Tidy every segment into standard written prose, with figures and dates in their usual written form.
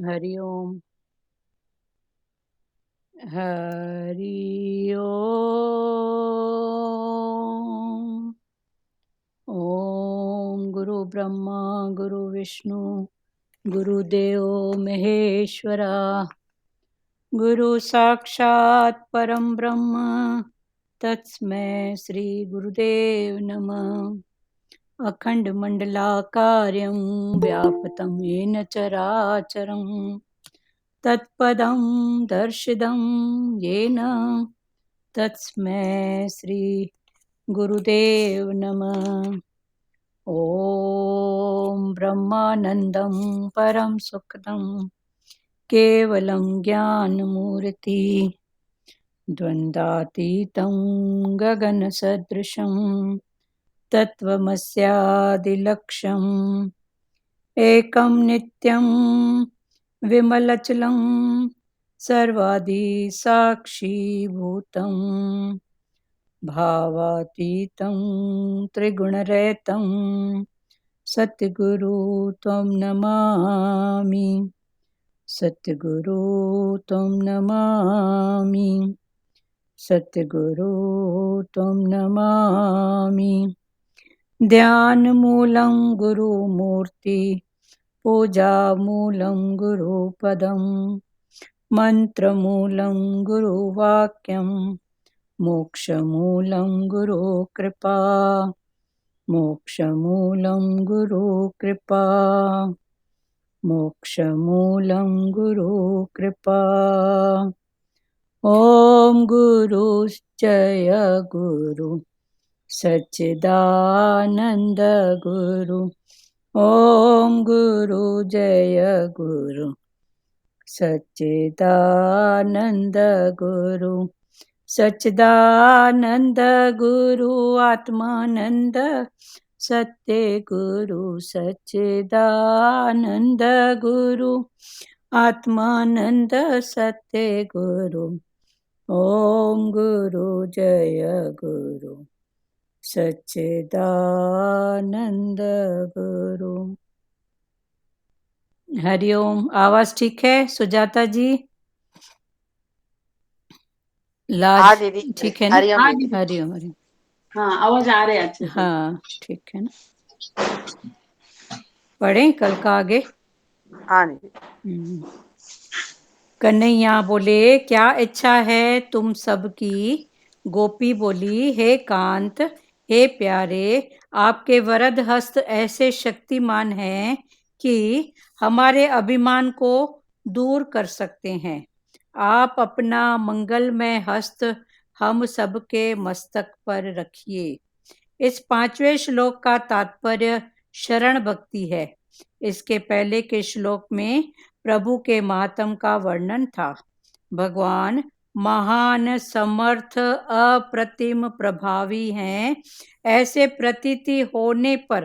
हरि ओम। हरि ओम। ओम गुरु ब्रह्मा गुरु विष्णु गुरुदेव महेश्वरा, गुरु साक्षात् परम ब्रह्म तस्मै श्री गुरुदेव नमः। अखंड मंडलाकारं व्याप्तं येन चराचरं तत्पदं दर्शितं येन तस्मै श्री गुरुदेव नमः। ॐ ब्रह्मानन्दं परम सुखदं केवलं ज्ञानमूर्ति द्वन्द्वातीतं गगनसदृशं तत्त्वमस्यादिलक्ष्यम् एकं नित्यं विमलचलं सर्वादिसाक्षीभूतं भावातीतं त्रिगुणरहितं सद्गुरु त्वं नमामि। सद्गुरु त्वं नमामि। सद्गुरु त्वं नमामि। ध्यानमूलं गुरुमूर्ति पूजामूलं गुरुपदं मन्त्रमूलं गुरुवाक्यं मोक्षमूलं गुरुकृपा। मोक्षमूलं गुरुकृपा। मोक्षमूलं गुरुकृपा। ॐ गुरु जय गुरु सच्चिदानन्द गुरु। ॐ गुरु जय गुरु सच्चिदानन्द गुरु। सच्चिदानन्द गुरु आत्मानन्द सत्य गुरु। सच्चिदानन्द गुरु आत्मानन्द सत्य गुरु। ॐ गुरु जय गुरु सच्चिदानंद गुरु। हरिओम। आवाज ठीक है सुजाता जी? हाँ लाज दीदी, ठीक है ना? हरिओम दीदी। हरिओम हरिओम। हाँ, आवाज आ रहे अच्छे से। हाँ ठीक है ना। पढ़ें कल का आगे? हाँ दीदी। कन्हैया बोले क्या इच्छा है तुम सबकी? गोपी बोली हे कांत हे प्यारे, आपके वरद हस्त ऐसे शक्तिमान हैं कि हमारे अभिमान को दूर कर सकते हैं। आप अपना मंगलमय हस्त हम सबके मस्तक पर रखिए। इस 5वें श्लोक का तात्पर्य शरण भक्ति है। इसके पहले के श्लोक में प्रभु के महात्म का वर्णन था। भगवान महान समर्थ अप्रतिम प्रभावी हैं, ऐसे प्रतीति होने पर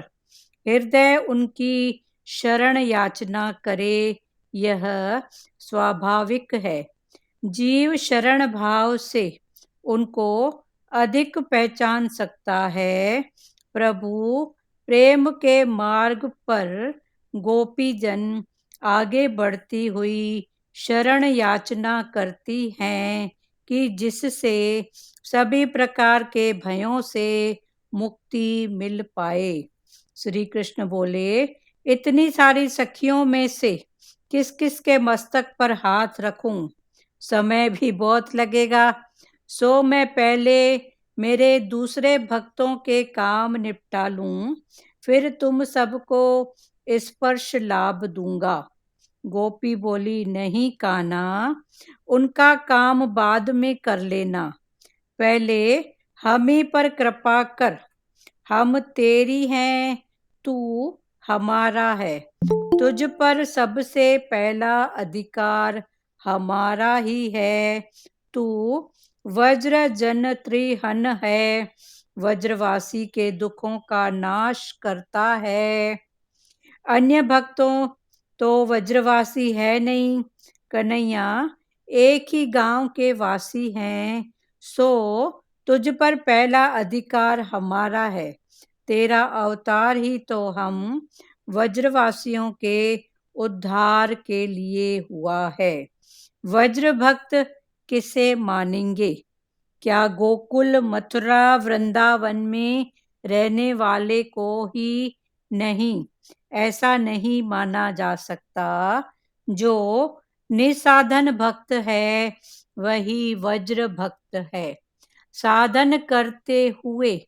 हृदय उनकी शरण याचना करे, यह स्वाभाविक है। जीव शरण भाव से उनको अधिक पहचान सकता है। प्रभु प्रेम के मार्ग पर गोपीजन आगे बढ़ती हुई शरण याचना करती हैं कि जिससे सभी प्रकार के भयों से मुक्ति मिल पाए। श्री कृष्ण बोले, इतनी सारी सखियों में से किस किस के मस्तक पर हाथ रखूं? समय भी बहुत लगेगा, सो मैं पहले मेरे दूसरे भक्तों के काम निपटा लूं, फिर तुम सबको स्पर्श लाभ दूंगा। गोपी बोली, नहीं कान्हा, उनका काम बाद में कर लेना, पहले हम ही पर कृपा कर। हम तेरी हैं, तू हमारा है। तुझ पर सबसे पहला अधिकार हमारा ही है। तू वज्र जन त्रिहन है, वज्रवासी के दुखों का नाश करता है। अन्य भक्तों तो वज्रवासी है नहीं, कन्हैया एक ही गांव के वासी हैं, सो तुझ पर पहला अधिकार हमारा है। तेरा अवतार ही तो हम वज्रवासियों के उद्धार के लिए हुआ है। वज्र भक्त किसे मानेंगे? क्या गोकुल, मथुरा, वृंदावन में रहने वाले को ही नहीं? ऐसा नहीं माना जा सकता। जो निसाधन भक्त है वही वज्र भक्त है। साधन करते हुए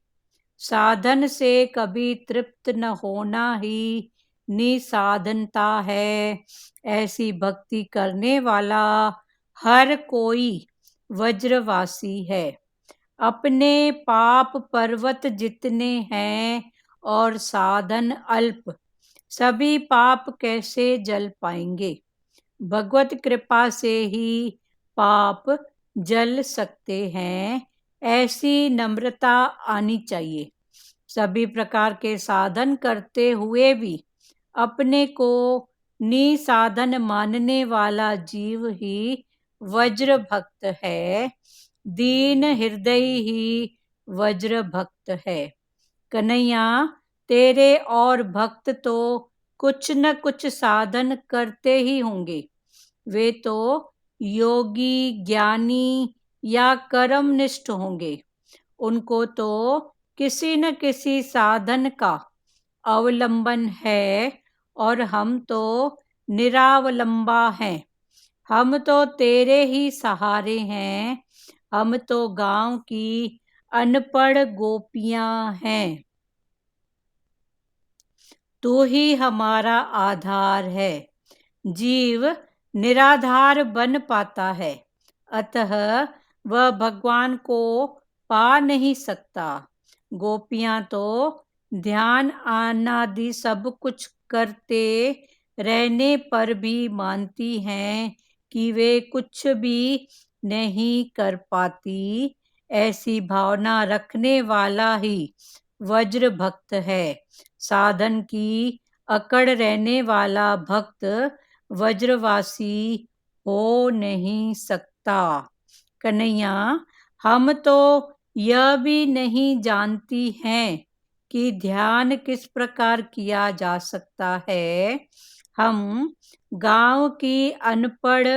साधन से कभी तृप्त न होना ही निसाधनता है। ऐसी भक्ति करने वाला हर कोई वज्रवासी है। अपने पाप पर्वत जितने हैं और साधन अल्प, सभी पाप कैसे जल पाएंगे? भगवत कृपा से ही पाप जल सकते हैं। ऐसी नम्रता आनी चाहिए। सभी प्रकार के साधन करते हुए भी अपने को निसाधन मानने वाला जीव ही वज्र भक्त है। दीन हृदय ही वज्र भक्त है। कन्हैया, तेरे और भक्त तो कुछ न कुछ साधन करते ही होंगे। वे तो योगी, ज्ञानी या कर्मनिष्ठ होंगे। उनको तो किसी न किसी साधन का अवलंबन है और हम तो निरावलंबा हैं। हम तो तेरे ही सहारे हैं। हम तो गांव की अनपढ़ गोपियां हैं। तू ही हमारा आधार है। जीव निराधार बन पाता है, अतः वह भगवान को पा नहीं सकता। गोपियां तो ध्यान आदि सब कुछ करते रहने पर भी मानती हैं कि वे कुछ भी नहीं कर पाती। ऐसी भावना रखने वाला ही वज्र भक्त है। साधन की अकड़ रहने वाला भक्त वज्रवासी हो नहीं सकता। कन्हैया, हम तो यह भी नहीं जानती हैं कि ध्यान किस प्रकार किया जा सकता है। हम गांव की अनपढ़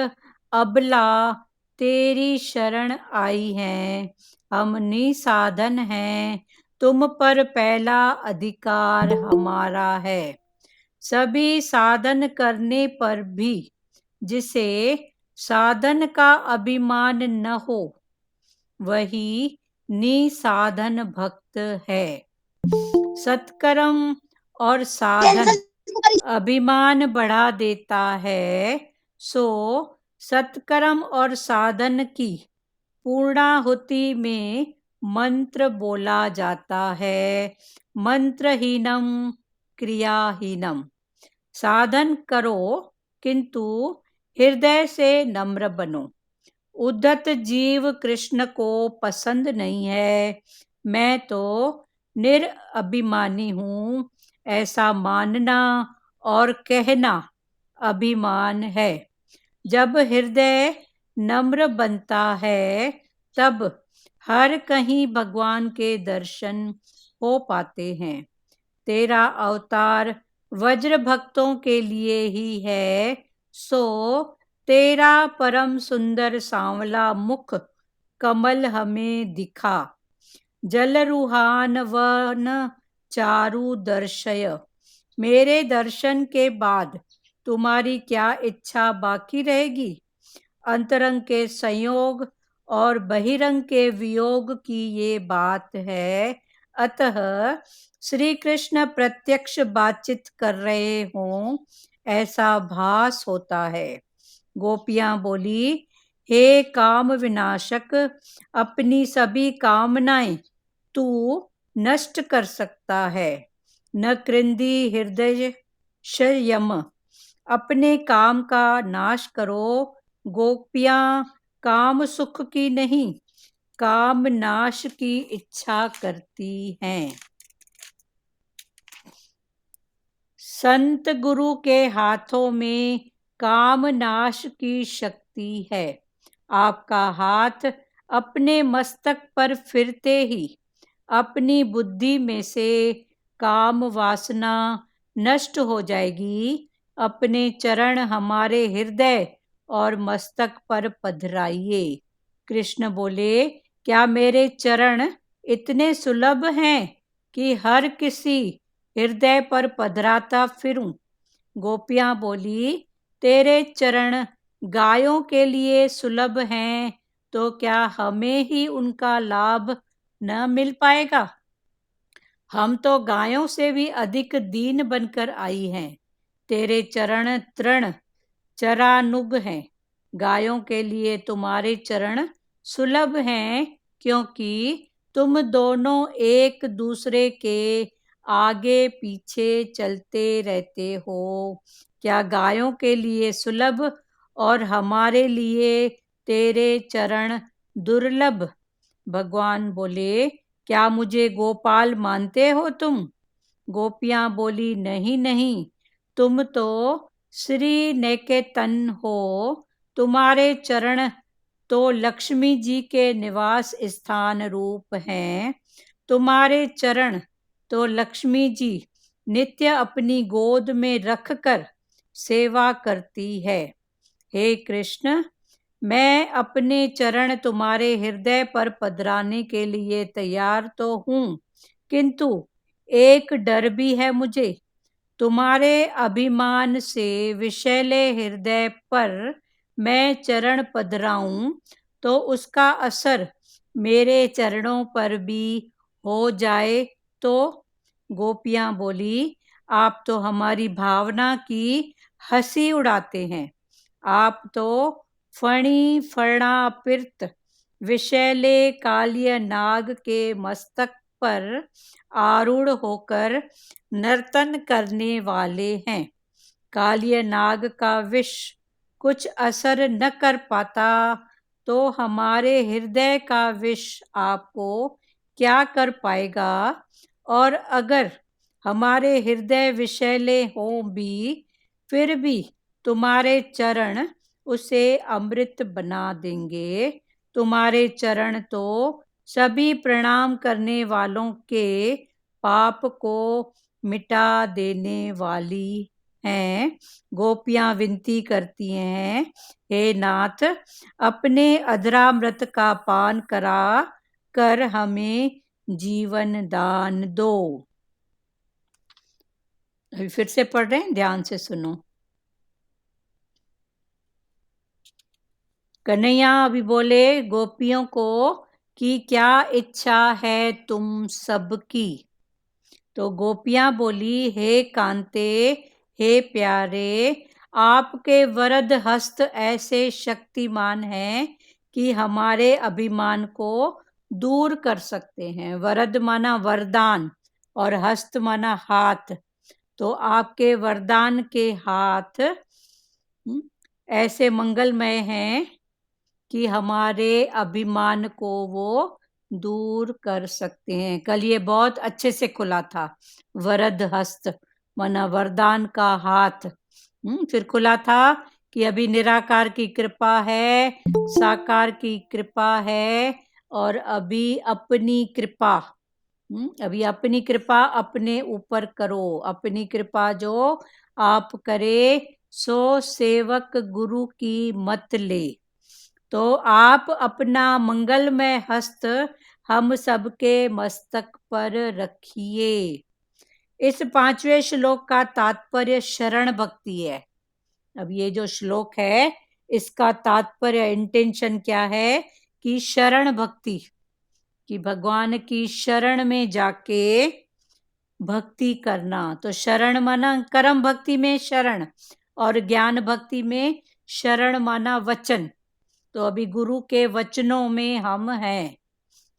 अबला तेरी शरण आई हैं। हम निसाधन हैं। तुम पर पहला अधिकार हमारा है। सभी साधन करने पर भी जिसे साधन का अभिमान न हो, वही निसाधन भक्त है। सत्कर्म और साधन अभिमान बढ़ा देता है। सो सत्कर्म और साधन की पूर्णाहुति में मंत्र बोला जाता है। मंत्रहीनम क्रियाहीनम। साधन करो किंतु हृदय से नम्र बनो। उद्धत जीव कृष्ण को पसंद नहीं है। मैं तो निरअभिमानी हूँ, ऐसा मानना और कहना अभिमान है। जब हृदय नम्र बनता है तब हर कहीं भगवान के दर्शन हो पाते हैं। तेरा अवतार वज्र भक्तों के लिए ही है। सो तेरा परम सुंदर सांवला मुख कमल हमें दिखा। जलरुहान वन चारु दर्शय। मेरे दर्शन के बाद तुम्हारी क्या इच्छा बाकी रहेगी? अंतरंग के संयोग और बहिरंग के वियोग की ये बात है। अतः श्री कृष्ण प्रत्यक्ष बातचीत कर रहे हों ऐसा भास होता है। गोपियां बोली, हे काम विनाशक, अपनी सभी कामनाएं तू नष्ट कर सकता है। न कृंदी हृदय शयम। अपने काम का नाश करो। गोपियां काम सुख की नहीं, काम नाश की इच्छा करती हैं। संत गुरु के हाथों में काम नाश की शक्ति है। आपका हाथ अपने मस्तक पर फिरते ही अपनी बुद्धि में से काम वासना नष्ट हो जाएगी। अपने चरण हमारे हृदय और मस्तक पर पधराइए। कृष्ण बोले, क्या मेरे चरण इतने सुलभ हैं कि हर किसी हृदय पर पधराता फिरूं? गोपियां बोली, तेरे चरण गायों के लिए सुलभ हैं, तो क्या हमें ही उनका लाभ न मिल पाएगा? हम तो गायों से भी अधिक दीन बनकर आई हैं। तेरे चरण तृण चरानुग हैं। गायों के लिए तुम्हारे चरण सुलभ हैं, क्योंकि तुम दोनों एक दूसरे के आगे पीछे चलते रहते हो। क्या गायों के लिए सुलभ और हमारे लिए तेरे चरण दुर्लभ? भगवान बोले, क्या मुझे गोपाल मानते हो तुम? गोपियां बोली, नहीं नहीं, तुम तो श्री निकेतन हो। तुम्हारे चरण तो लक्ष्मी जी के निवास स्थान रूप हैं। तुम्हारे चरण तो लक्ष्मी जी नित्य अपनी गोद में रखकर सेवा करती है। हे कृष्ण, मैं अपने चरण तुम्हारे हृदय पर पधराने के लिए तैयार तो हूँ, किंतु एक डर भी है मुझे। तुम्हारे अभिमान से विषैले हृदय पर मैं चरण पधराऊं तो उसका असर मेरे चरणों पर भी हो जाए तो? गोपियां बोली, आप तो हमारी भावना की हंसी उड़ाते हैं। आप तो फणी फणापिर्त विषैले कालिय नाग के मस्तक पर आरूढ़ होकर नर्तन करने वाले हैं। कालिय नाग का विष कुछ असर न कर पाता, तो हमारे हृदय का विष आपको क्या कर पाएगा? और अगर हमारे हृदय विषैले हों भी, फिर भी तुम्हारे चरण उसे अमृत बना देंगे। तुम्हारे चरण तो सभी प्रणाम करने वालों के पाप को मिटा देने वाली हैं। गोपियां विनती करती हैं, हे नाथ, अपने अधरामृत का पान करा कर हमें जीवन दान दो। अभी फिर से पढ़ रहे हैं, ध्यान से सुनो। कन्हैया अभी बोले गोपियों को कि क्या इच्छा है तुम सबकी? तो गोपियां बोली, हे कांते, हे प्यारे, आपके वरद हस्त ऐसे शक्तिमान हैं कि हमारे अभिमान को दूर कर सकते हैं। वरद माना वरदान और हस्त माना हाथ। तो आपके वरदान के हाथ ऐसे मंगलमय हैं कि हमारे अभिमान को वो दूर कर सकते हैं। कल ये बहुत अच्छे से खुला था। वरद हस्त माना वरदान का हाथ। फिर खुला था कि अभी निराकार की कृपा है, साकार की कृपा है, और अभी अपनी कृपा। अभी अपनी कृपा अपने ऊपर करो। अपनी कृपा जो आप करे सो सेवक गुरु की मत ले। तो आप अपना मंगलमय हस्त हम सबके मस्तक पर रखिए। इस 5वें श्लोक का तात्पर्य शरण भक्ति है। अब ये जो श्लोक है, इसका तात्पर्य इंटेंशन क्या है कि शरण भक्ति, कि भगवान की शरण में जाके भक्ति करना। तो शरण माना कर्म भक्ति में शरण, और ज्ञान भक्ति में शरण माना वचन। तो अभी गुरु के वचनों में हम हैं।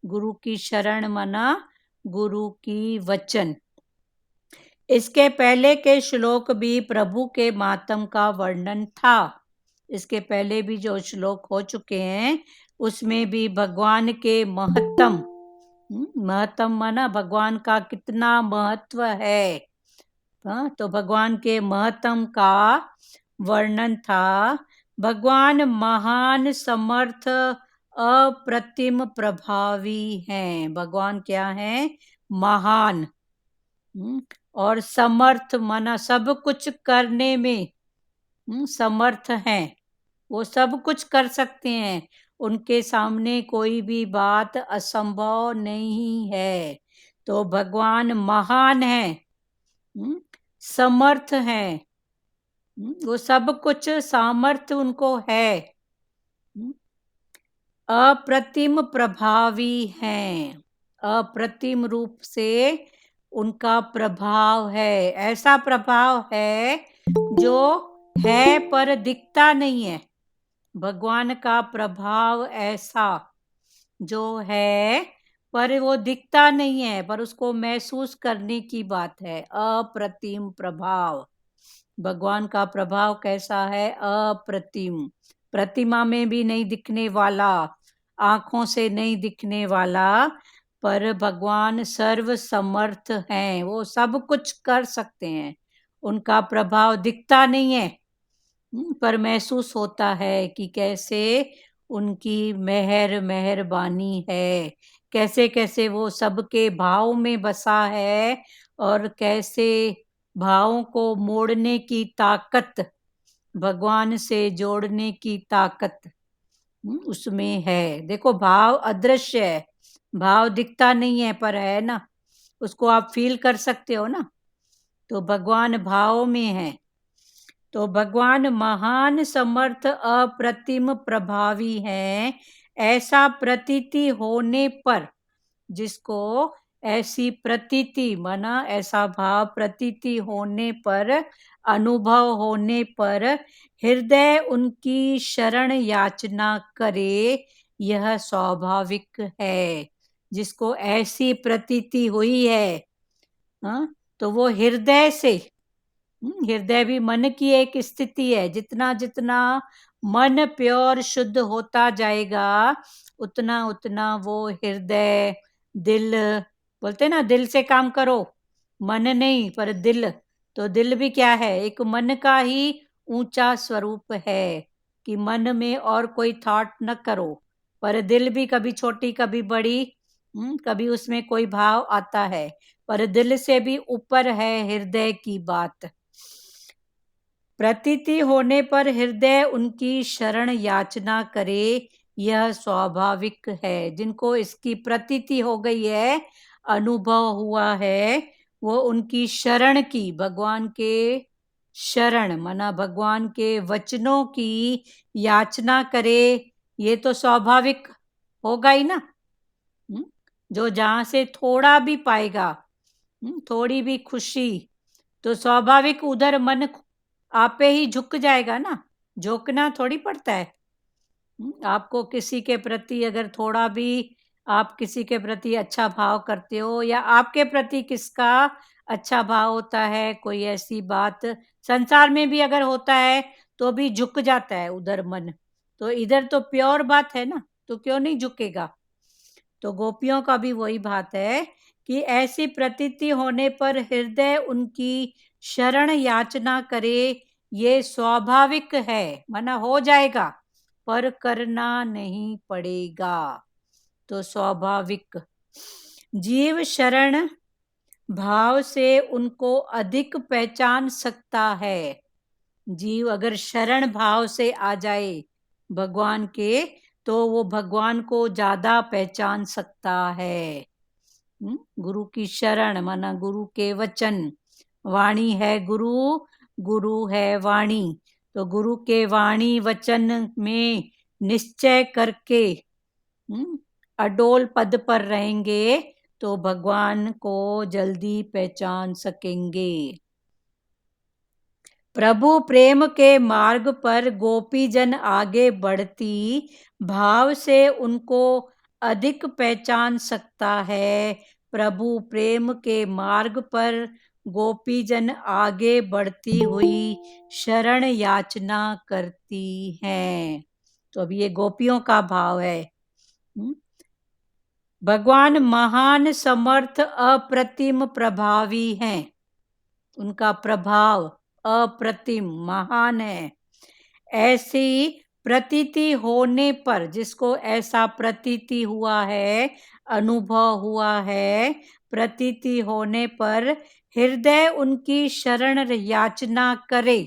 गुरु की शरण माना गुरु की वचन। इसके पहले के श्लोक भी प्रभु के मातम का वर्णन था। इसके पहले भी जो श्लोक हो चुके हैं, उसमें भी भगवान के महत्तम, महत्तम माना भगवान का कितना महत्व है। तो भगवान के महत्तम का वर्णन था। भगवान महान, समर्थ, अप्रतिम, प्रभावी हैं। भगवान क्या है? महान और समर्थ माना सब कुछ करने में समर्थ हैं, वो सब कुछ कर सकते हैं, उनके सामने कोई भी बात असंभव नहीं है। तो भगवान महान है, समर्थ हैं, वो सब कुछ सामर्थ्य उनको है, अप्रतिम प्रभावी हैं, अप्रतिम रूप से उनका प्रभाव है, ऐसा प्रभाव है जो है पर दिखता नहीं है। भगवान का प्रभाव ऐसा जो है पर वो दिखता नहीं है, पर उसको महसूस करने की बात है। अप्रतिम प्रभाव, भगवान का प्रभाव कैसा है? अप्रतिम, प्रतिमा में भी नहीं दिखने वाला, आंखों से नहीं दिखने वाला, पर भगवान सर्व समर्थ हैं, वो सब कुछ कर सकते हैं, उनका प्रभाव दिखता नहीं है, पर महसूस होता है कि कैसे उनकी मेहरबानी है, कैसे कैसे वो सबके भाव में बसा है, और कैसे भावों को मोड़ने की ताकत, भगवान से जोड़ने की ताकत उसमें है। देखो, भाव अदृश्य है, भाव दिखता नहीं है पर है ना, उसको आप फील कर सकते हो ना, तो भगवान भाव में है। तो भगवान महान, समर्थ, अप्रतिम प्रभावी हैं, ऐसा प्रतीति होने पर, जिसको ऐसी प्रतीति माना ऐसा भाव प्रतीति होने पर, अनुभव होने पर हृदय उनकी शरण याचना करे, यह स्वाभाविक है। जिसको ऐसी प्रतीति हुई है, तो वो हृदय से, हृदय भी मन की एक स्थिति है, जितना जितना मन प्योर शुद्ध होता जाएगा, उतना उतना वो हृदय, दिल, बोलते ना दिल से काम करो, मन नहीं पर दिल, तो दिल भी क्या है? एक मन का ही ऊंचा स्वरूप है, कि मन में और कोई थॉट न करो, पर दिल भी कभी छोटी कभी बड़ी, कभी उसमें कोई भाव आता है, पर दिल से भी ऊपर है हृदय की बात। प्रतीति होने पर हृदय उनकी शरण याचना करे, यह स्वाभाविक है। जिनको इसकी प्रतीति हो गई है, अनुभव हुआ है, वो उनकी शरण की, भगवान के शरण माना भगवान के वचनों की याचना करे, ये तो स्वाभाविक होगा ही ना। जो जहां से थोड़ा भी पाएगा, थोड़ी भी खुशी, तो स्वाभाविक उधर मन आपे ही झुक जाएगा ना, झुकना थोड़ी पड़ता है। आपको किसी के प्रति अगर थोड़ा भी, आप किसी के प्रति अच्छा भाव करते हो, या आपके प्रति किसका अच्छा भाव होता है, कोई ऐसी बात संसार में भी अगर होता है, तो भी झुक जाता है उधर मन, तो इधर तो प्योर बात है ना, तो क्यों नहीं झुकेगा। तो गोपियों का भी वही बात है, कि ऐसी प्रतीति होने पर हृदय उनकी शरण याचना करे, ये स्वाभाविक है, माना हो जाएगा, पर करना नहीं पड़ेगा, तो स्वाभाविक। जीव शरण भाव से उनको अधिक पहचान सकता है। जीव अगर शरण भाव से आ जाए भगवान के, तो वो भगवान को ज्यादा पहचान सकता है। गुरु की शरण माना गुरु के वचन, वाणी है गुरु, गुरु है वाणी, तो गुरु के वाणी वचन में निश्चय करके अडोल पद पर रहेंगे, तो भगवान को जल्दी पहचान सकेंगे। प्रभु प्रेम के मार्ग पर गोपीजन आगे बढ़ती भाव से उनको अधिक पहचान सकता है। प्रभु प्रेम के मार्ग पर गोपीजन आगे बढ़ती हुई शरण याचना करती हैं। तो अब ये गोपियों का भाव है। भगवान महान, समर्थ, अप्रतिम प्रभावी हैं, उनका प्रभाव अप्रतिम महान है। ऐसी प्रतीति होने पर, जिसको ऐसा प्रतीति हुआ है, अनुभव हुआ है, प्रतीति होने पर हृदय उनकी शरण याचना करे।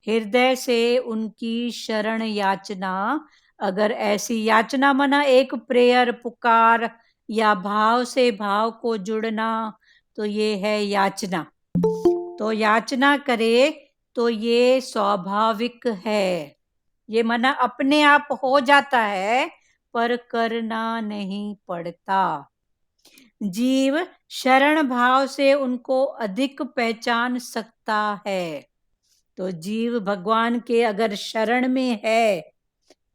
हृदय से उनकी शरण याचना, अगर ऐसी याचना माना एक प्रेयर, पुकार या भाव से भाव को जुड़ना, तो ये है याचना। तो याचना करे तो ये स्वाभाविक है, ये माना अपने आप हो जाता है, पर करना नहीं पड़ता। जीव शरण भाव से उनको अधिक पहचान सकता है। तो जीव भगवान के अगर शरण में है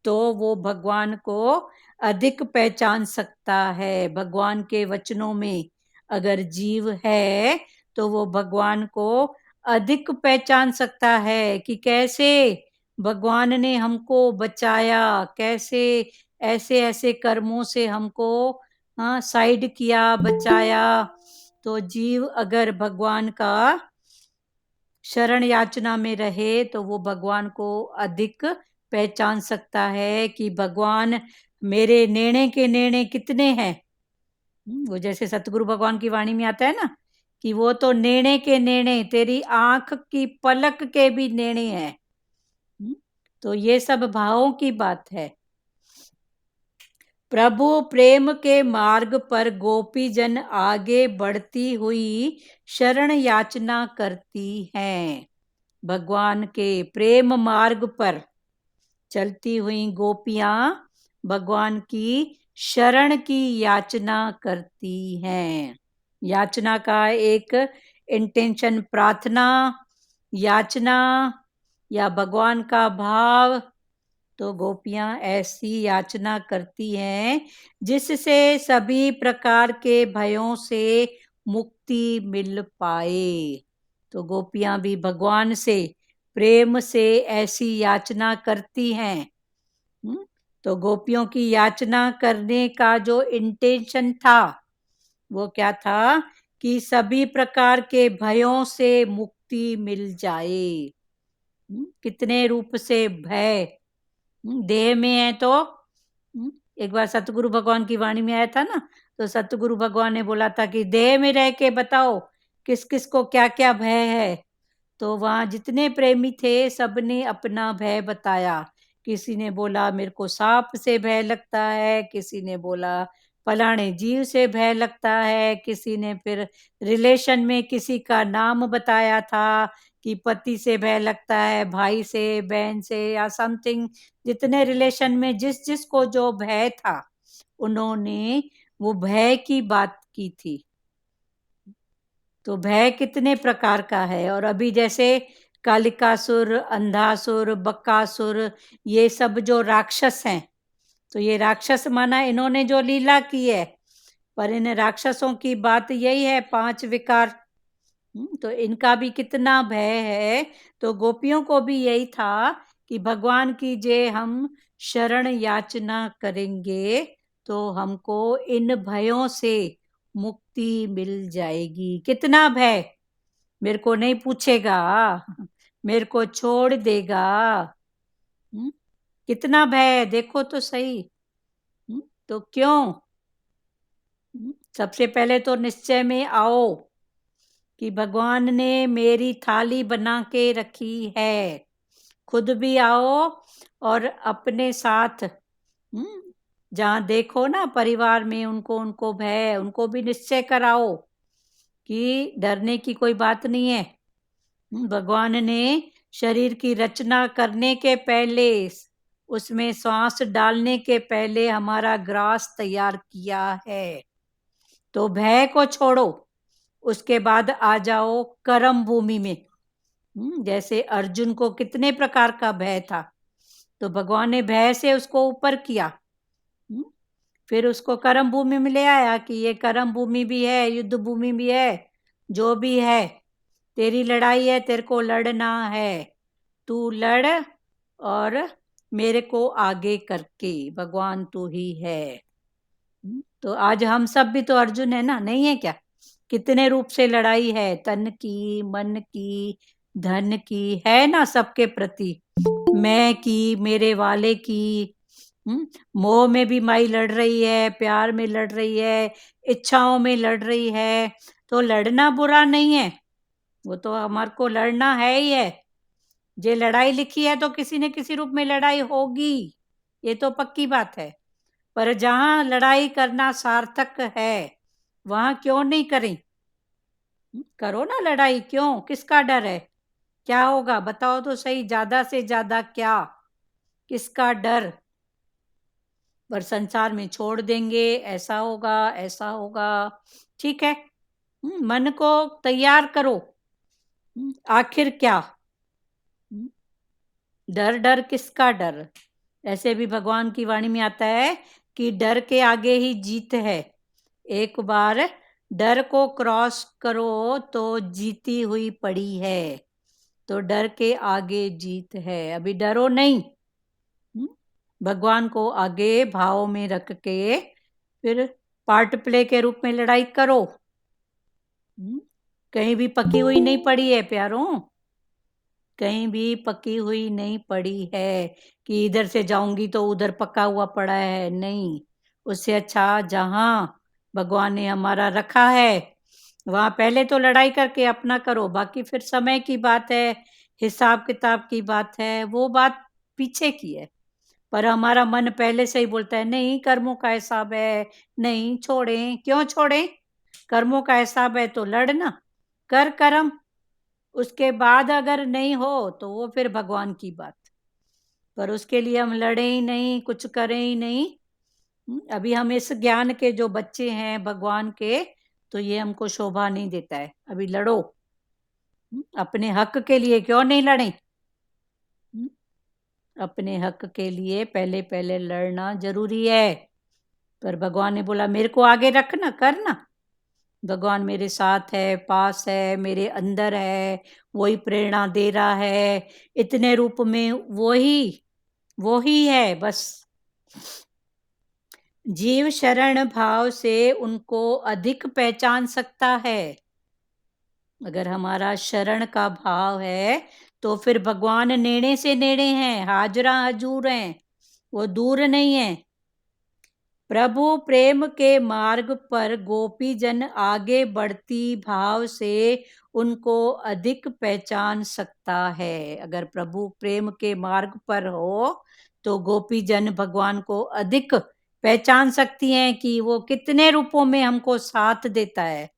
तो वो भगवान को अधिक पहचान सकता है। भगवान के वचनों में अगर जीव है तो वो भगवान को अधिक पहचान सकता है कि कैसे भगवान ने हमको बचाया, कैसे ऐसे ऐसे कर्मों से हमको साइड किया, बचाया। तो जीव अगर भगवान का शरण याचना में रहे तो वो भगवान को अधिक पहचान सकता है कि भगवान मेरे निर्णय के निर्णय कितने हैं। वो जैसे सतगुरु भगवान की वाणी में आता है ना कि वो तो निर्णय के निर्णय, तेरी आंख की पलक के भी निर्णय है। तो ये सब भावों की बात है। प्रभु प्रेम के मार्ग पर गोपी जन आगे बढ़ती हुई शरण याचना करती हैं। भगवान के प्रेम मार्ग पर चलती हुई गोपियां भगवान की शरण की याचना करती हैं। याचना का एक इंटेंशन प्रार्थना, याचना या भगवान का भाव। तो गोपियां ऐसी याचना करती हैं जिससे सभी प्रकार के भयों से मुक्ति मिल पाए। तो गोपियां भी भगवान से प्रेम से ऐसी याचना करती हैं। तो गोपियों की याचना करने का जो इंटेंशन था वो क्या था कि सभी प्रकार के भयों से मुक्ति मिल जाए। कितने रूप से भय देह में है। तो एक बार सतगुरु भगवान की वाणी में आया था ना, तो सतगुरु भगवान ने बोला था कि देह में रह के बताओ किस किस को क्या क्या भय है। तो वहां जितने प्रेमी थे सबने अपना भय बताया। किसी ने बोला मेरे को सांप से भय लगता है, किसी ने बोला फलाने जीव से भय लगता है, किसी ने फिर रिलेशन में किसी का नाम बताया था कि पति से भय लगता है, भाई से, बहन से या समथिंग। जितने रिलेशन में जिस जिस को जो भय था उन्होंने वो भय की बात की थी। तो भय कितने प्रकार का है। और अभी जैसे कालिकासुर, अंधासुर, बकासुर, ये सब जो राक्षस हैं, तो ये राक्षस माना इन्होंने जो लीला की है, पर इन राक्षसों की बात यही है 5 विकार। तो इनका भी कितना भय है। तो गोपियों को भी यही था कि भगवान की जे हम शरण याचना करेंगे तो हमको इन भयों से मुक्ति मिल जाएगी। कितना भय, मेरे को नहीं पूछेगा, मेरे को छोड़ देगा। कितना भय, देखो तो सही। तो क्यों? सबसे पहले तो निश्चय में आओ कि भगवान ने मेरी थाली बना के रखी है। खुद भी आओ और अपने साथ जहाँ देखो ना परिवार में उनको भय, उनको भी निश्चय कराओ कि डरने की कोई बात नहीं है। भगवान ने शरीर की रचना करने के पहले, उसमें सांस डालने के पहले हमारा ग्रास तैयार किया है। तो भय को छोड़ो, उसके बाद आ जाओ कर्म भूमि में। जैसे अर्जुन को कितने प्रकार का भय था, तो भगवान ने भय से उसको ऊपर किया, फिर उसको कर्म भूमि में ले आया कि ये कर्म भूमि भी है, युद्ध भूमि भी है, जो भी है तेरी लड़ाई है, तेरे को लड़ना है, तू लड़ और मेरे को आगे करके, भगवान तू ही है। तो आज हम सब भी तो अर्जुन है ना, नहीं है क्या? कितने रूप से लड़ाई है, तन की, मन की, धन की, है ना सबके प्रति, मैं की, मेरे वाले की। मोह में भी माई लड़ रही है, प्यार में लड़ रही है, इच्छाओं में लड़ रही है। तो लड़ना बुरा नहीं है, वो तो हमारे को लड़ना है ही है। जे लड़ाई लिखी है तो किसी न किसी रूप में लड़ाई होगी, ये तो पक्की बात है। पर जहां लड़ाई करना सार्थक है वहां क्यों नहीं करें? करो ना लड़ाई, क्यों, किसका डर है? क्या होगा बताओ तो सही, ज्यादा से ज्यादा क्या, किसका डर? पर संसार में छोड़ देंगे, ऐसा होगा ऐसा होगा। ठीक है, मन को तैयार करो। आखिर क्या? डर डर किसका डर? ऐसे भी भगवान की वाणी में आता है कि डर के आगे ही जीत है। एक बार डर को क्रॉस करो तो जीती हुई पड़ी है। तो डर के आगे जीत है, अभी डरो नहीं। भगवान को आगे भाव में रख के फिर पार्ट प्ले के रूप में लड़ाई करो। कहीं भी पकी हुई नहीं पड़ी है प्यारों, कहीं भी पकी हुई नहीं पड़ी है कि इधर से जाऊंगी तो उधर पका हुआ पड़ा है, नहीं। उससे अच्छा जहां भगवान ने हमारा रखा है वहां पहले तो लड़ाई करके अपना करो, बाकी फिर समय की बात है, हिसाब किताब की बात है, वो बात पीछे की है। पर हमारा मन पहले से ही बोलता है नहीं, कर्मों का हिसाब है, नहीं छोड़ें, क्यों छोड़ें? कर्मों का हिसाब है तो लड़ना, कर कर्म, उसके बाद अगर नहीं हो तो वो फिर भगवान की बात। पर उसके लिए हम लड़े ही नहीं, कुछ करें ही नहीं। अभी हम इस ज्ञान के जो बच्चे हैं भगवान के, तो ये हमको शोभा नहीं देता है। अभी लड़ो, अपने हक के लिए क्यों नहीं लड़ें? अपने हक के लिए पहले पहले लड़ना जरूरी है। पर भगवान ने बोला मेरे को आगे रखना, करना। भगवान मेरे साथ है, पास है, मेरे अंदर है, वही प्रेरणा दे रहा है, इतने रूप में वही है बस। जीव शरण भाव से उनको अधिक पहचान सकता है। अगर हमारा शरण का भाव है तो फिर भगवान नेड़े से नेड़े हैं, हाजरा हजूर हैं, वो दूर नहीं है। प्रभु प्रेम के मार्ग पर गोपी जन आगे बढ़ती भाव से उनको अधिक पहचान सकता है। अगर प्रभु प्रेम के मार्ग पर हो तो गोपी जन भगवान को अधिक पहचान सकती हैं कि वो कितने रूपों में हमको साथ देता है,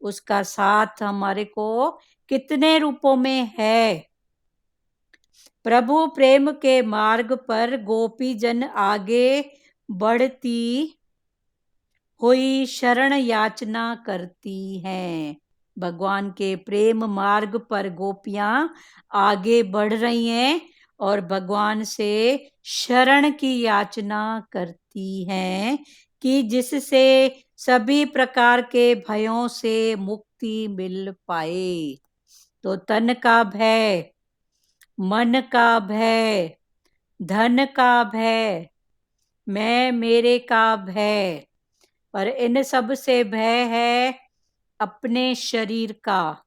उसका साथ हमारे को कितने रूपों में है। प्रभु प्रेम के मार्ग पर गोपी जन आगे बढ़ती हुई शरण याचना करती हैं। भगवान के प्रेम मार्ग पर गोपियां आगे बढ़ रही हैं और भगवान से शरण की याचना करती हैं कि जिससे सभी प्रकार के भयों से मुक्ति मिल पाए। तो तन का भय, मन का भय, धन का भय, मैं मेरे का भय, पर इन सब से भय है अपने शरीर का।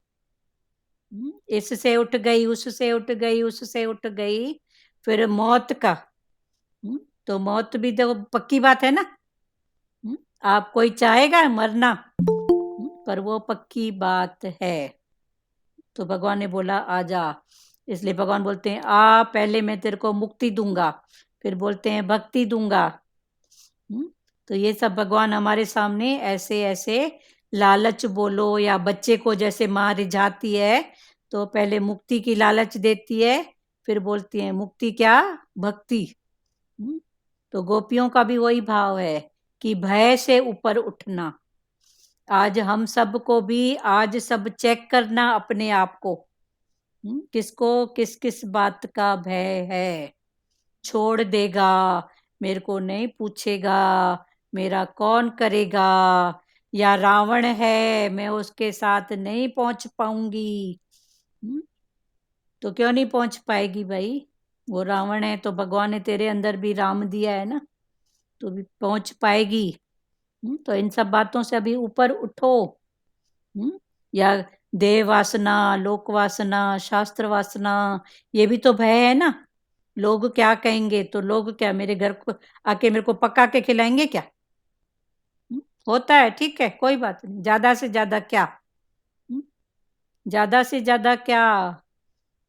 इससे उठ गई, उससे उठ गई, उससे उठ गई, फिर मौत का। तो मौत भी तो पक्की बात है ना। आप कोई चाहेगा मरना, पर वो पक्की बात है। तो भगवान ने बोला आ जा, इसलिए भगवान बोलते हैं आ पहले मैं तेरे को मुक्ति दूंगा, फिर बोलते हैं भक्ति दूंगा। तो ये सब भगवान हमारे सामने ऐसे ऐसे लालच बोलो, या बच्चे को जैसे माँ रिझाती है तो पहले मुक्ति की लालच देती है, फिर बोलती है मुक्ति क्या, भक्ति। तो गोपियों का भी वही भाव है कि भय से ऊपर उठना। आज हम सबको भी आज सब चेक करना अपने आप को, किसको किस किस बात का भय है। छोड़ देगा, मेरे को नहीं पूछेगा, मेरा कौन करेगा, या रावण है मैं उसके साथ नहीं पहुंच पाऊंगी। तो क्यों नहीं पहुंच पाएगी भाई? वो रावण है तो भगवान ने तेरे अंदर भी राम दिया है ना, तो भी पहुंच पाएगी। तो इन सब बातों से अभी ऊपर उठो। या देह वासना, लोक वासना, शास्त्र वासना, ये भी तो भय है ना। लोग क्या कहेंगे, तो लोग क्या मेरे घर को आके मेरे को पका के खिलाएंगे क्या? होता है, ठीक है, कोई बात नहीं। ज्यादा से ज्यादा क्या? ज्यादा से ज्यादा क्या?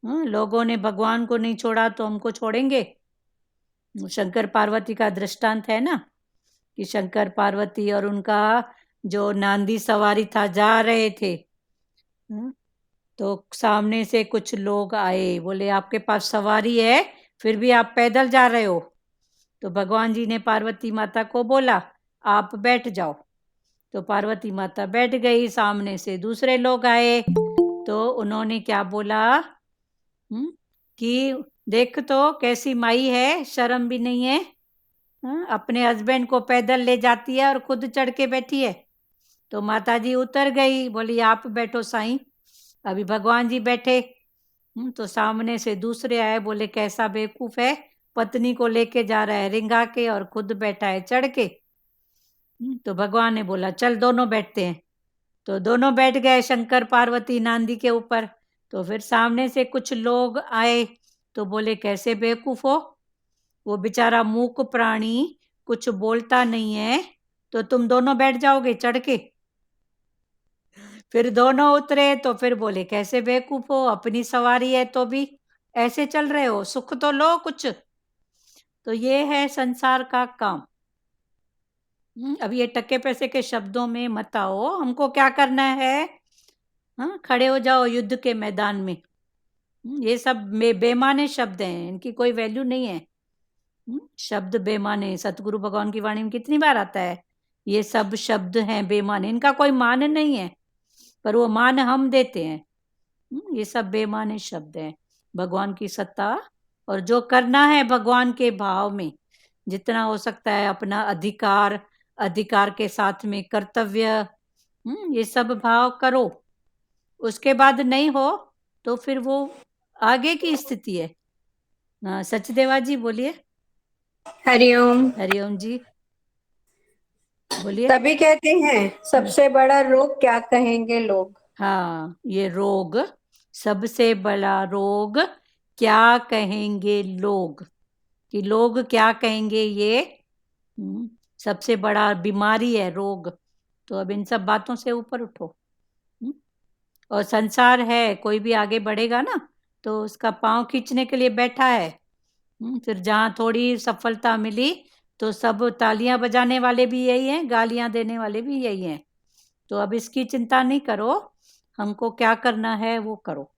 लोगों ने भगवान को नहीं छोड़ा तो हमको छोड़ेंगे? शंकर पार्वती का दृष्टांत है ना, कि शंकर पार्वती और उनका जो नांदी सवारी था, जा रहे थे, तो सामने से कुछ लोग आए, बोले आपके पास सवारी है फिर भी आप पैदल जा रहे हो। तो भगवान जी ने पार्वती माता को बोला आप बैठ जाओ। तो पार्वती माता बैठ गई। सामने से दूसरे लोग आए तो उन्होंने क्या बोला कि देख तो कैसी माई है, शर्म भी नहीं है, अपने हस्बैंड को पैदल ले जाती है और खुद चढ़ के बैठी है। तो माता जी उतर गई, बोली आप बैठो साईं। अभी भगवान जी बैठे। तो सामने से दूसरे आए, बोले कैसा बेवकूफ है, पत्नी को लेके जा रहा है रिंगा के और खुद बैठा है चढ़ के। तो भगवान ने बोला चल दोनों बैठते हैं। तो दोनों बैठ गए, शंकर पार्वती नांदी के ऊपर। तो फिर सामने से कुछ लोग आए तो बोले कैसे बेवकूफ हो, वो बेचारा मूक प्राणी कुछ बोलता नहीं है तो तुम दोनों बैठ जाओगे चढ़ के। फिर दोनों उतरे तो फिर बोले कैसे बेवकूफ हो, अपनी सवारी है तो भी ऐसे चल रहे हो, सुख तो लो कुछ। तो ये है संसार का काम। अब ये टके पैसे के शब्दों में मत आओ, हमको क्या करना है? खड़े हो जाओ युद्ध के मैदान में। ये सब बेमाने शब्द हैं, इनकी कोई वैल्यू नहीं है। शब्द बेमाने, सतगुरु भगवान की वाणी में कितनी बार आता है, ये सब शब्द हैं बेमाने, इनका कोई मान नहीं है, पर वो मान हम देते हैं। ये सब बेमाने शब्द हैं। भगवान की सत्ता और जो करना है भगवान के भाव में, जितना हो सकता है अपना अधिकार, अधिकार के साथ में कर्तव्य, ये सब भाव करो। उसके बाद नहीं हो तो फिर वो आगे की स्थिति है। सचदेवा जी बोलिए। हरिओम। हरिओम जी बोलिए। तभी कहते हैं सबसे बड़ा रोग क्या कहेंगे लोग। हाँ, ये रोग, सबसे बड़ा रोग क्या कहेंगे लोग, कि लोग क्या कहेंगे, ये सबसे बड़ा बीमारी है रोग। तो अब इन सब बातों से ऊपर उठो। और संसार है, कोई भी आगे बढ़ेगा ना तो उसका पांव खींचने के लिए बैठा है। फिर जहाँ थोड़ी सफलता मिली तो सब तालियां बजाने वाले भी यही हैं, गालियां देने वाले भी यही हैं। तो अब इसकी चिंता नहीं करो, हमको क्या करना है वो करो।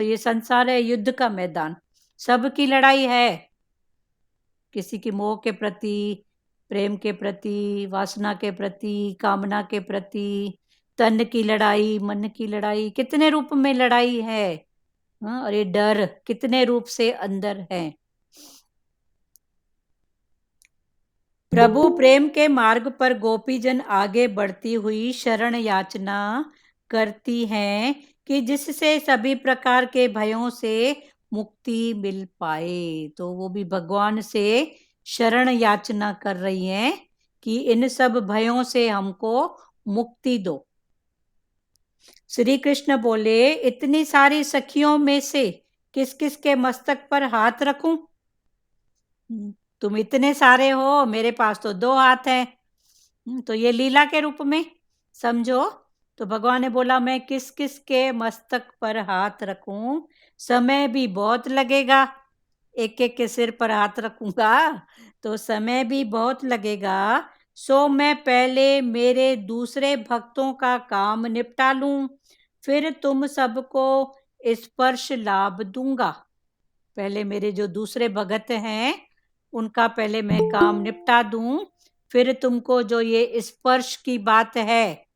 ये संसार है युद्ध का मैदान, सबकी लड़ाई है, किसी की मोह के प्रति, प्रेम के प्रति, वासना के प्रति, कामना के प्रति, तन की लड़ाई, मन की लड़ाई, कितने रूप में लड़ाई है। और ये डर कितने रूप से अंदर है। प्रभु प्रेम के मार्ग पर गोपीजन आगे बढ़ती हुई शरण याचना करती हैं कि जिससे सभी प्रकार के भयों से मुक्ति मिल पाए। तो वो भी भगवान से शरण याचना कर रही हैं कि इन सब भयों से हमको मुक्ति दो। श्री कृष्ण बोले इतनी सारी सखियों में से किस किस के मस्तक पर हाथ रखूं? तुम इतने सारे हो, मेरे पास तो 2 हाथ हैं। तो ये लीला के रूप में समझो। तो भगवान ने बोला मैं किस किस के मस्तक पर हाथ रखूं, समय भी बहुत लगेगा, एक एक के सिर पर हाथ रखूंगा तो समय भी बहुत लगेगा। सो मैं पहले मेरे दूसरे भक्तों का काम निपटा लूं, फिर तुम सबको स्पर्श लाभ दूंगा। पहले मेरे जो दूसरे भगत हैं उनका पहले मैं काम निपटा दूं, फिर तुमको जो ये स्पर्श की बात है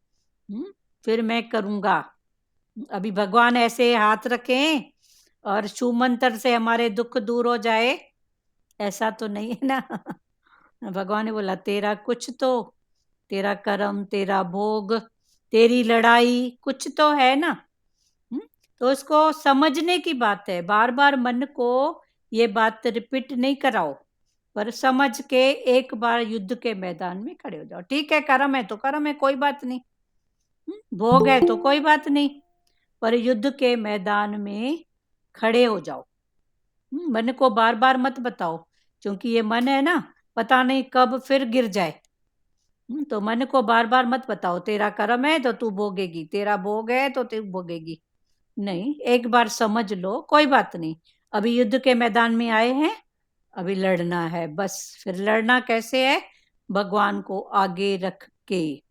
फिर मैं करूंगा। अभी भगवान ऐसे हाथ रखें और छू मंत्र से हमारे दुख दूर हो जाए, ऐसा तो नहीं है ना। भगवान ने बोला तेरा कुछ तो, तेरा कर्म, तेरा भोग, तेरी लड़ाई कुछ तो है ना। तो उसको समझने की बात है, बार बार मन को ये बात रिपीट नहीं कराओ, पर समझ के एक बार युद्ध के मैदान में खड़े हो जाओ। ठीक है, कर्म है तो कर्म है, कोई बात नहीं, भोग है तो कोई बात नहीं, पर युद्ध के मैदान में खड़े हो जाओ। मन को बार बार मत बताओ, क्योंकि ये मन है ना, पता नहीं कब फिर गिर जाए। तो मन को बार बार मत बताओ, तेरा कर्म है तो तू भोगेगी, तेरा भोग है तो तू भोगेगी। नहीं, एक बार समझ लो, कोई बात नहीं। अभी युद्ध के मैदान में आए हैं, अभी लड़ना है बस। फिर लड़ना कैसे है? भगवान को आगे रख के।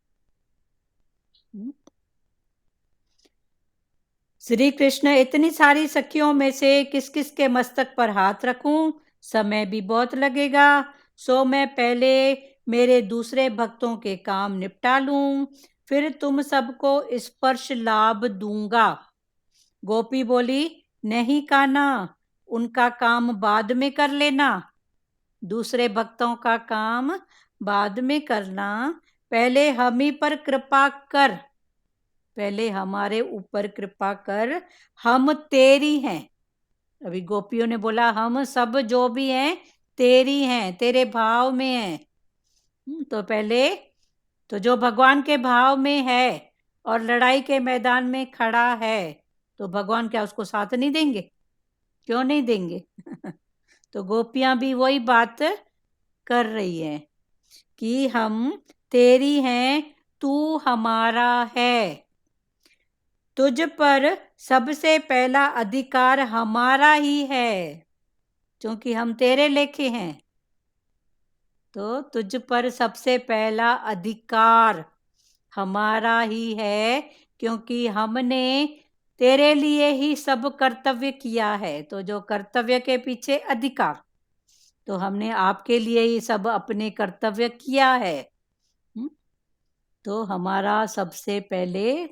श्री कृष्ण, इतनी सारी सखियों में से किस किस के मस्तक पर हाथ रखूं? समय भी बहुत लगेगा, सो मैं पहले मेरे दूसरे भक्तों के काम निपटा लूं, फिर तुम सबको स्पर्श लाभ दूंगा। गोपी बोली, नहीं कान्हा, उनका काम बाद में कर लेना। दूसरे भक्तों का काम बाद में करना, पहले हम ही पर कृपा कर, पहले हमारे ऊपर कृपा कर, हम तेरी हैं। अभी गोपियों ने बोला, हम सब जो भी हैं तेरी हैं, तेरे भाव में हैं। तो पहले तो जो भगवान के भाव में है और लड़ाई के मैदान में खड़ा है, तो भगवान क्या उसको साथ नहीं देंगे? क्यों नहीं देंगे? तो गोपियां भी वही बात कर रही है कि हम तेरी हैं, तू हमारा है। तुझ पर सबसे पहला अधिकार हमारा ही है, क्योंकि हम तेरे लेखे हैं। तो तुझ पर सबसे पहला अधिकार हमारा ही है, क्योंकि हमने तेरे लिए ही सब कर्तव्य किया है। तो जो कर्तव्य के पीछे अधिकार, तो हमने आपके लिए ही सब अपने कर्तव्य किया है। तो हमारा सबसे पहले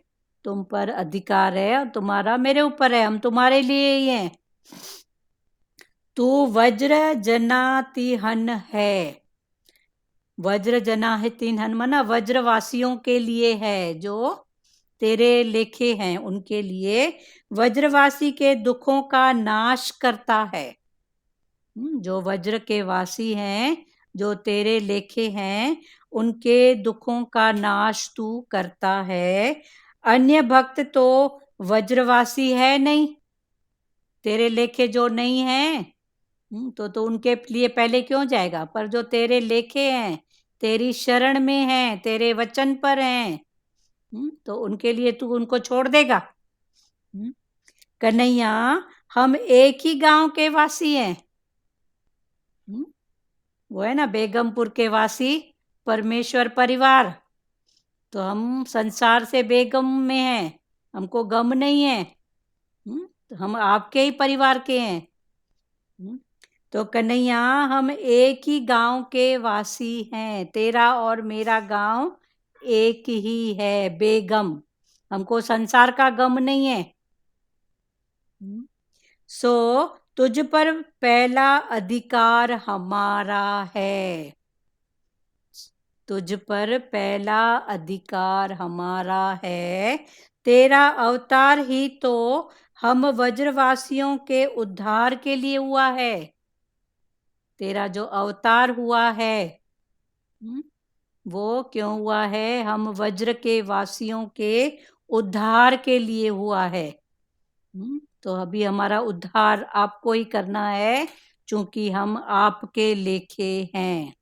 तुम पर अधिकार है और तुम्हारा मेरे ऊपर है, हम तुम्हारे लिए ही हैं। तू वज्र जनातिहन है। वज्र जनातिहन माना वज्रवासियों के लिए है, जो तेरे लेखे हैं उनके लिए। वज्रवासी के दुखों का नाश करता है। जो वज्र के वासी हैं, जो तेरे लेखे हैं, उनके दुखों का नाश तू करता है। अन्य भक्त तो वज्रवासी है नहीं, तेरे लेखे जो नहीं हैं, तो उनके लिए पहले क्यों जाएगा? पर जो तेरे लेखे हैं, तेरी शरण में हैं, तेरे वचन पर हैं, तो उनके लिए तू उनको छोड़ देगा? कन्हैया, हम एक ही गांव के वासी हैं। वो है ना बेगमपुर के वासी, परमेश्वर परिवार। तो हम संसार से बेगम में हैं, हमको गम नहीं है। तो हम आपके ही परिवार के हैं। तो कन्हैया, हम एक ही गांव के वासी हैं, तेरा और मेरा गांव एक ही है, बेगम। हमको संसार का गम नहीं है। सो तुझ पर पहला अधिकार हमारा है, तुझ पर पहला अधिकार हमारा है। तेरा अवतार ही तो हम वज्रवासियों के उद्धार के लिए हुआ है। तेरा जो अवतार हुआ है, वो क्यों हुआ है? हम वज्र के वासियों के उद्धार के लिए हुआ है। तो अभी हमारा उद्धार आपको ही करना है, क्योंकि हम आपके लेखे हैं।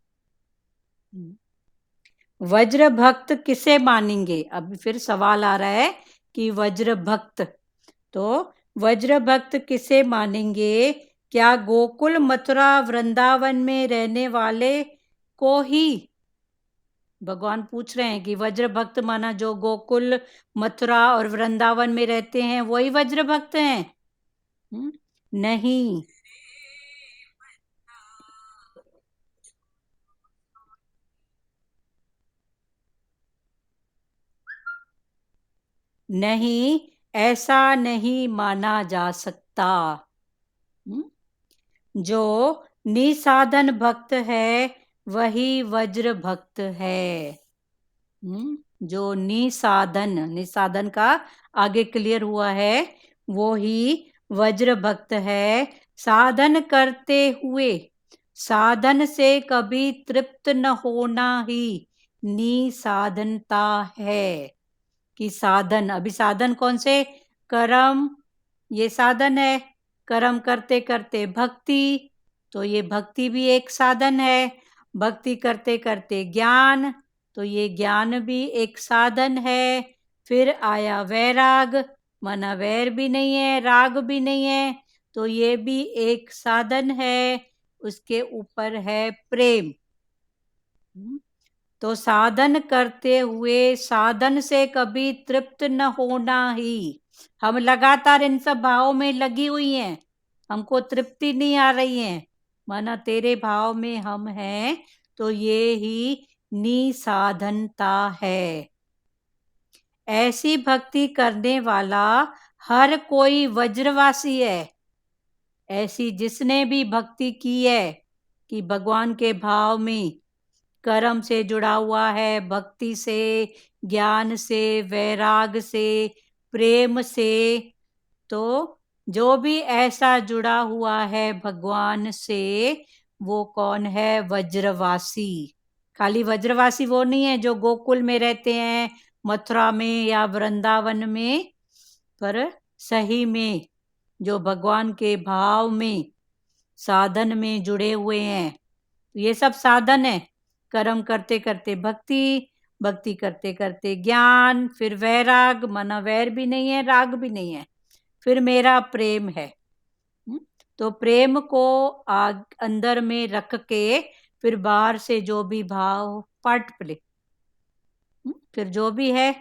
वज्र भक्त किसे मानेंगे? अब फिर सवाल आ रहा है कि वज्र भक्त, तो वज्र भक्त किसे मानेंगे? क्या गोकुल मथुरा वृंदावन में रहने वाले को ही? भगवान पूछ रहे हैं कि वज्र भक्त माना जो गोकुल मथुरा और वृंदावन में रहते हैं, वही वज्र भक्त हैं? नहीं, नहीं, ऐसा नहीं माना जा सकता। जो निसाधन भक्त है वही वज्र भक्त है। जो निसाधन का आगे क्लियर हुआ है, वो ही वज्र भक्त है। साधन करते हुए साधन से कभी तृप्त न होना ही निसाधनता है। कि साधन, अभी साधन कौन से? कर्म, ये साधन है। कर्म करते करते भक्ति, तो ये भक्ति भी एक साधन है। भक्ति करते करते ज्ञान, तो ये ज्ञान भी एक साधन है। फिर आया वैराग, माना वैर भी नहीं है, राग भी नहीं है, तो ये भी एक साधन है। उसके ऊपर है प्रेम। तो साधन करते हुए साधन से कभी तृप्त न होना ही। हम लगातार इन सब भावों में लगी हुई हैं, हमको तृप्ति नहीं आ रही है, माना तेरे भाव में हम हैं, तो ये ही निसाधनता है। ऐसी भक्ति करने वाला हर कोई वज्रवासी है। ऐसी जिसने भी भक्ति की है कि भगवान के भाव में कर्म से जुड़ा हुआ है, भक्ति से, ज्ञान से, वैराग से, प्रेम से, तो जो भी ऐसा जुड़ा हुआ है भगवान से, वो कौन है? वज्रवासी। खाली वज्रवासी वो नहीं है जो गोकुल में रहते हैं, मथुरा में या वृंदावन में, पर सही में जो भगवान के भाव में, साधन में जुड़े हुए हैं। ये सब साधन है। कर्म करते करते भक्ति, भक्ति करते करते ज्ञान, फिर वैराग, माना वैर भी नहीं है, राग भी नहीं है, फिर मेरा प्रेम है। तो प्रेम को अंदर में रख के फिर बाहर से जो भी भाव पार्ट प्ले, फिर जो भी है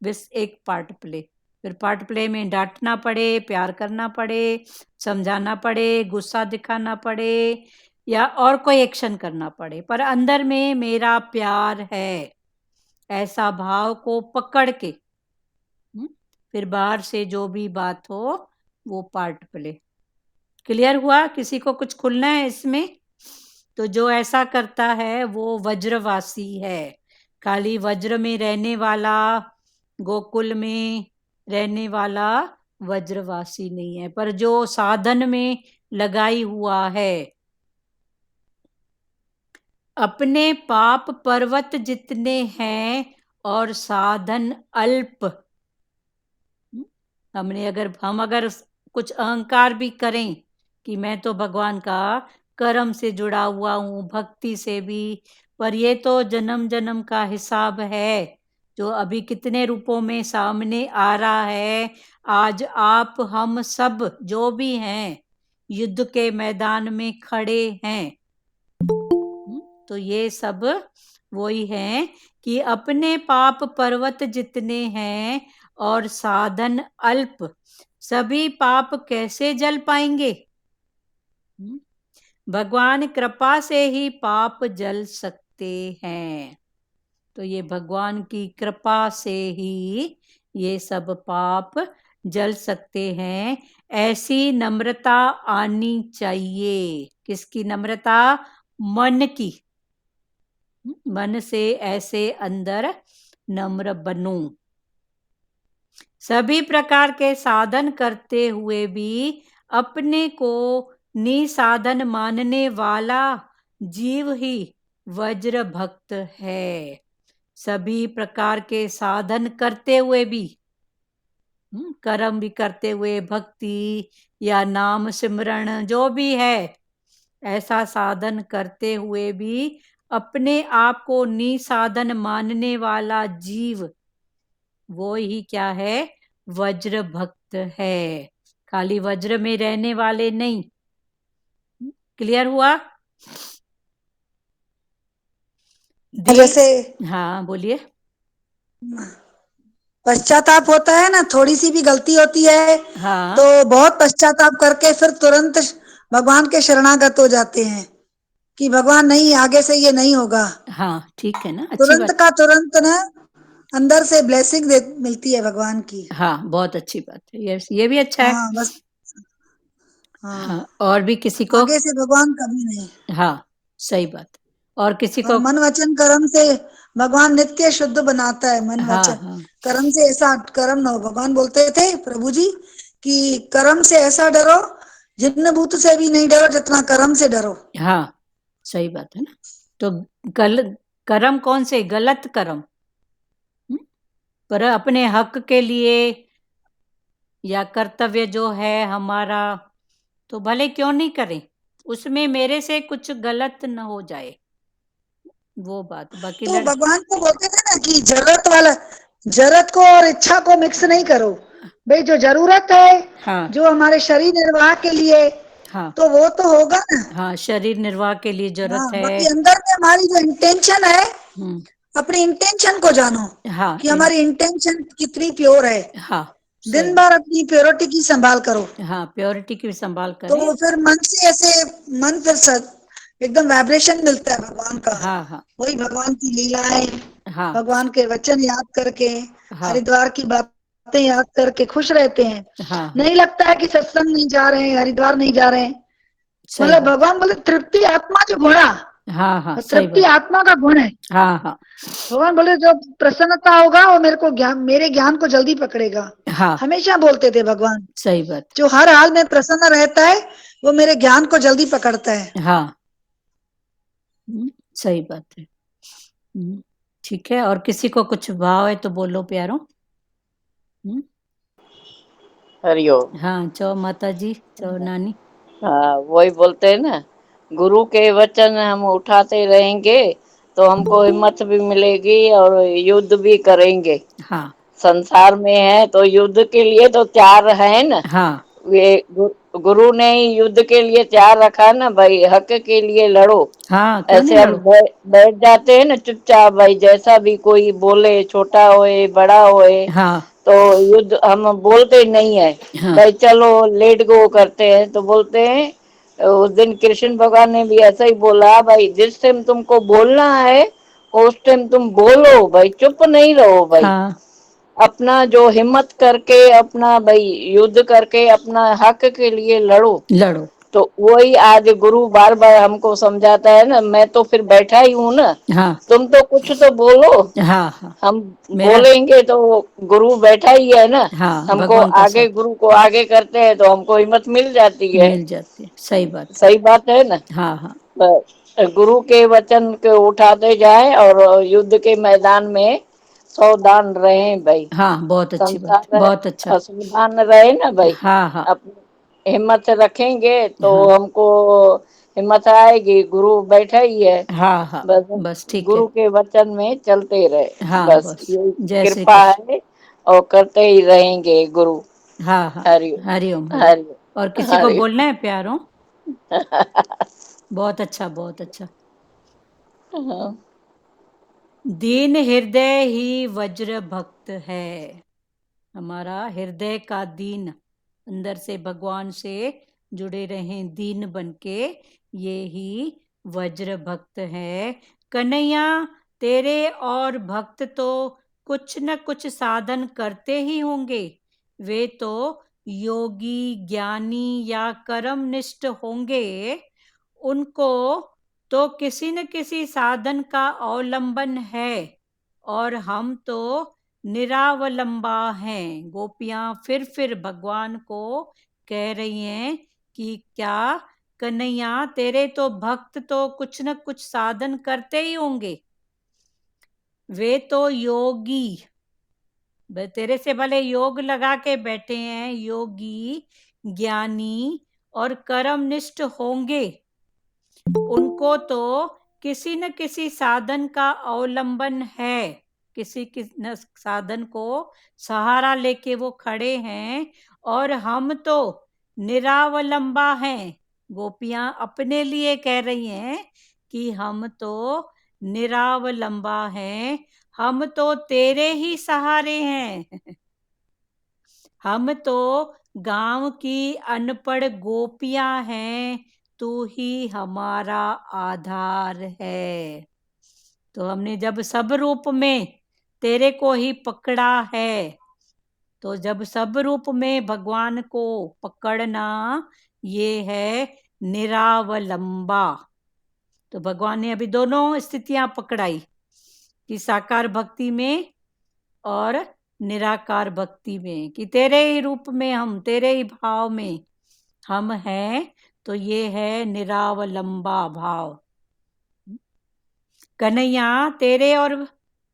बस एक पार्ट प्ले। फिर पार्ट प्ले में डांटना पड़े, प्यार करना पड़े, समझाना पड़े, गुस्सा दिखाना पड़े, या और कोई एक्शन करना पड़े, पर अंदर में मेरा प्यार है, ऐसा भाव को पकड़ के फिर बाहर से जो भी बात हो वो पार्ट प्ले। क्लियर हुआ? किसी को कुछ खुलना है इसमें? तो जो ऐसा करता है वो वज्रवासी है। खाली वज्र में रहने वाला, गोकुल में रहने वाला वज्रवासी नहीं है, पर जो साधन में लगाई हुआ है। अपने पाप पर्वत जितने हैं और साधन अल्प। हम अगर कुछ अहंकार भी करें कि मैं तो भगवान का कर्म से जुड़ा हुआ हूँ, भक्ति से भी, पर ये तो जन्म जन्म का हिसाब है जो अभी कितने रूपों में सामने आ रहा है। आज आप हम सब जो भी हैं युद्ध के मैदान में खड़े हैं, तो ये सब वही हैं कि अपने पाप पर्वत जितने हैं और साधन अल्प, सभी पाप कैसे जल पाएंगे? भगवान कृपा से ही पाप जल सकते हैं। तो ये भगवान की कृपा से ही ये सब पाप जल सकते हैं। ऐसी नम्रता आनी चाहिए। किसकी नम्रता? मन की। मन से ऐसे अंदर नम्र बनो। सभी प्रकार के साधन करते हुए भी अपने को निसाधन मानने वाला जीव ही वज्र भक्त है। सभी प्रकार के साधन करते हुए भी, कर्म भी करते हुए, भक्ति या नाम सिमरण जो भी है, ऐसा साधन करते हुए भी अपने आप को निसाधन मानने वाला जीव, वो ही क्या है? वज्र भक्त है। खाली वज्र में रहने वाले नहीं। क्लियर हुआ? जैसे हाँ बोलिए। पश्चाताप होता है ना, थोड़ी सी भी गलती होती है हाँ तो बहुत पश्चाताप करके फिर तुरंत भगवान के शरणागत हो जाते हैं कि भगवान नहीं, आगे से ये नहीं होगा। हाँ ठीक है ना, अच्छी तुरंत बात। का तुरंत ना अंदर से ब्लेसिंग मिलती है भगवान की। हाँ बहुत अच्छी बात है, ये भी अच्छा है। हाँ बस। हाँ, हाँ और भी किसी को? आगे से भगवान कभी नहीं। हाँ सही बात। और किसी और को? मन वचन कर्म से भगवान नित्य शुद्ध बनाता है। मन हाँ वचन हाँ कर्म से ऐसा कर्म न हो। भगवान बोलते थे प्रभु जी कि कर्म से ऐसा डरो, जिन्न भूत से भी नहीं डरो जितना कर्म से डरो। हाँ सही बात है ना। तो कर्म कौन से? गलत कर्म, पर अपने हक के लिए या कर्तव्य जो है हमारा, तो भले क्यों नहीं करें, उसमें मेरे से कुछ गलत न हो जाए, वो बात। बाकी तो भगवान को बोलते थे ना कि जरूरत को और इच्छा को मिक्स नहीं करो। भाई जो जरूरत है, हाँ जो हमारे शरीर निर्वाह के लिए, हाँ तो वो तो होगा ना। हाँ, शरीर निर्वाह के लिए हाँ, जरूरत है। बाकी अंदर में हमारी जो इंटेंशन है, हम्म, अपनी इंटेंशन को जानो हाँ कि हमारी इंटेंशन कितनी प्योर है। हाँ दिन सही, भर अपनी प्योरिटी की संभाल करो, हाँ प्योरिटी की संभाल तो करें। फिर मन से ऐसे मन फिर एकदम वाइब्रेशन मिलता है भगवान का। हाँ हाँ वही भगवान की लीलाएं, हाँ भगवान के वचन याद करके, हाँ हरिद्वार की बातें याद करके खुश रहते हैं। हाँ नहीं लगता है कि सत्संग नहीं जा रहे हैं, हरिद्वार नहीं जा रहे हैं। सही मतलब बात। भगवान बोले तृप्ति आत्मा जो गुण है, हाँ हाँ और सही तृप्ति बात। आत्मा का गुण है। हाँ हाँ भगवान बोले जो प्रसन्नता होगा वो मेरे ज्ञान को जल्दी पकड़ेगा। हाँ हमेशा बोलते थे भगवान, सही बात। जो हर हाल में प्रसन्न रहता है वो मेरे ज्ञान को जल्दी पकड़ता है। हाँ सही बात है। ठीक है, और किसी को कुछ भाव है तो बोलो प्यारो। हरिओम। हाँ चो माता जी, चो नानी। हाँ, वही बोलते हैं ना, गुरु के वचन हम उठाते रहेंगे तो हमको हिम्मत भी मिलेगी और युद्ध भी करेंगे। हाँ संसार में है तो युद्ध के लिए तो तैयार है ना। हाँ वे गुरु ने ही युद्ध के लिए तैयार रखा ना भाई, हक के लिए लड़ो। हाँ, क्यों नहीं ऐसे हम लड़ो। बैठ जाते हैं ना चुपचाप, भाई जैसा भी कोई बोले, छोटा होए बड़ा होए, हाँ तो युद्ध हम बोलते नहीं है। हाँ भाई चलो लेट गो करते हैं, तो बोलते हैं। उस दिन कृष्ण भगवान ने भी ऐसा ही बोला, भाई जिस टाइम तुमको बोलना है उस टाइम तुम बोलो, भाई चुप नहीं रहो भाई। हाँ अपना जो हिम्मत करके अपना भाई युद्ध करके अपना हक के लिए लड़ो। लड़ो। तो वही आज गुरु बार बार हमको समझाता है ना, मैं तो फिर बैठा ही हूँ ना, हाँ तुम तो कुछ तो बोलो। हाँ हाँ हम मेरा, बोलेंगे तो गुरु बैठा ही है ना, हाँ हमको भगवान का आगे, साथ गुरु को आगे करते हैं तो हमको हिम्मत मिल जाती है। मिल जाती है। सही बात है। सही बात है ना। हाँ हाँ गुरु के वचन को उठाते जाए और युद्ध के मैदान में सावधान रहे भाई। हाँ, बहुत अच्छी बात, संसार बहुत अच्छा। सावधान रहे ना भाई। हाँ हाँ अपनी हिम्मत से रखेंगे तो हाँ हमको हिम्मत आएगी। गुरु बैठा ही है, हाँ हाँ, बस बस ठीक है। गुरु के वचन में चलते रहे, हाँ बस बस, यही जय श्री कृपा कृष्ण। है और करते ही रहेंगे गुरु। हाँ हाँ, हरि हरिओम हरिओम। हरि और किसी को हरि बोलना है प्यारो। बहुत अच्छा, बहुत अच्छा। दीन हृदय ही वज्र भक्त है। हमारा हृदय का दीन, अंदर से भगवान से जुड़े रहें दीन बनके, ये ही वज्र भक्त है। कन्हैया तेरे और भक्त तो कुछ न कुछ साधन करते ही होंगे, वे तो योगी ज्ञानी या कर्मनिष्ठ होंगे। उनको तो किसी न किसी साधन का अवलंबन है, और हम तो निरावलंबा हैं। गोपियां फिर भगवान को कह रही हैं कि क्या कन्हैया तेरे तो भक्त तो कुछ न कुछ साधन करते ही होंगे, वे तो योगी, तेरे से भले योग लगा के बैठे हैं, योगी ज्ञानी और कर्मनिष्ठ होंगे। उनको तो किसी न किसी साधन का अवलंबन है, किसी न साधन को सहारा लेके वो खड़े हैं, और हम तो निरावलंबा हैं। गोपियां अपने लिए कह रही हैं कि हम तो निरावलंबा हैं, हम तो तेरे ही सहारे हैं। हम तो गांव की अनपढ़ गोपियां हैं, तू ही हमारा आधार है। तो हमने जब सब रूप में तेरे को ही पकड़ा है, तो जब सब रूप में भगवान को पकड़ना, ये है निरावलंबा। तो भगवान ने अभी दोनों स्थितियां पकड़ाई कि साकार भक्ति में और निराकार भक्ति में, कि तेरे ही रूप में हम, तेरे ही भाव में हम हैं, तो ये है निरावलंबा भाव। कन्हैया तेरे और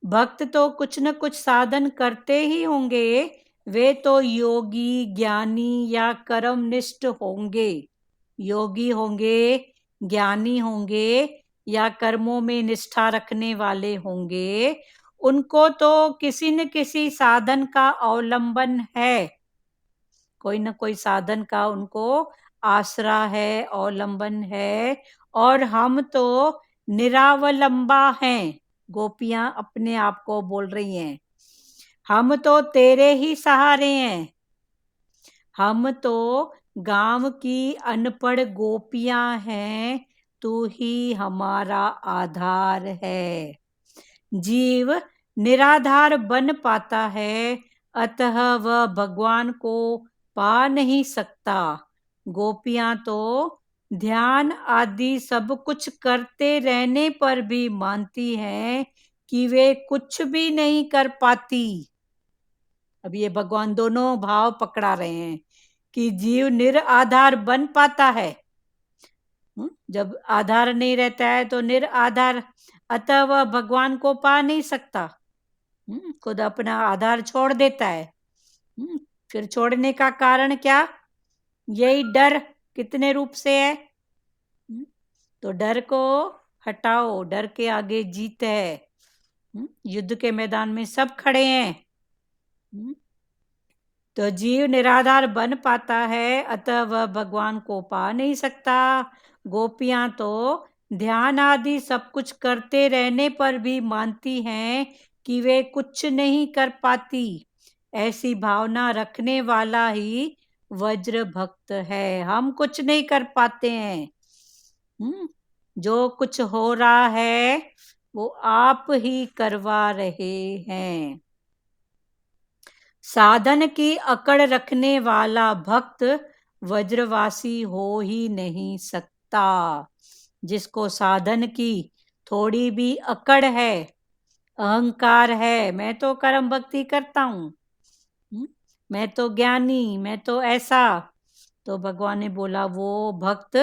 भक्त तो कुछ न कुछ साधन करते ही होंगे, वे तो योगी ज्ञानी या कर्मनिष्ठ होंगे। योगी होंगे, ज्ञानी होंगे या कर्मों में निष्ठा रखने वाले होंगे, उनको तो किसी न किसी साधन का अवलंबन है, कोई न कोई साधन का उनको आसरा है, अवलंबन है। और हम तो निरावलंबा हैं, गोपियां अपने आप को बोल रही हैं, हम तो तेरे ही सहारे हैं, हम तो गांव की अनपढ़ गोपियां हैं, तू ही हमारा आधार है। जीव निराधार बन पाता है, अतः वह भगवान को पा नहीं सकता। गोपियां तो ध्यान आदि सब कुछ करते रहने पर भी मानती हैं कि वे कुछ भी नहीं कर पाती। अब ये भगवान दोनों भाव पकड़ा रहे हैं कि जीव निराधार बन पाता है, जब आधार नहीं रहता है तो निराधार, अतः वह भगवान को पा नहीं सकता, खुद अपना आधार छोड़ देता है। फिर छोड़ने का कारण क्या? यही डर कितने रूप से है, तो डर को हटाओ, डर के आगे जीत है। युद्ध के मैदान में सब खड़े हैं, तो जीव निराधार बन पाता है, अतः वह भगवान को पा नहीं सकता। गोपियां तो ध्यान आदि सब कुछ करते रहने पर भी मानती हैं कि वे कुछ नहीं कर पाती। ऐसी भावना रखने वाला ही वज्र भक्त है। हम कुछ नहीं कर पाते हैं, जो कुछ हो रहा है वो आप ही करवा रहे हैं। साधन की अकड़ रखने वाला भक्त वज्रवासी हो ही नहीं सकता। जिसको साधन की थोड़ी भी अकड़ है, अहंकार है, मैं तो कर्म भक्ति करता हूँ, मैं तो ज्ञानी, मैं तो ऐसा, तो भगवान ने बोला वो भक्त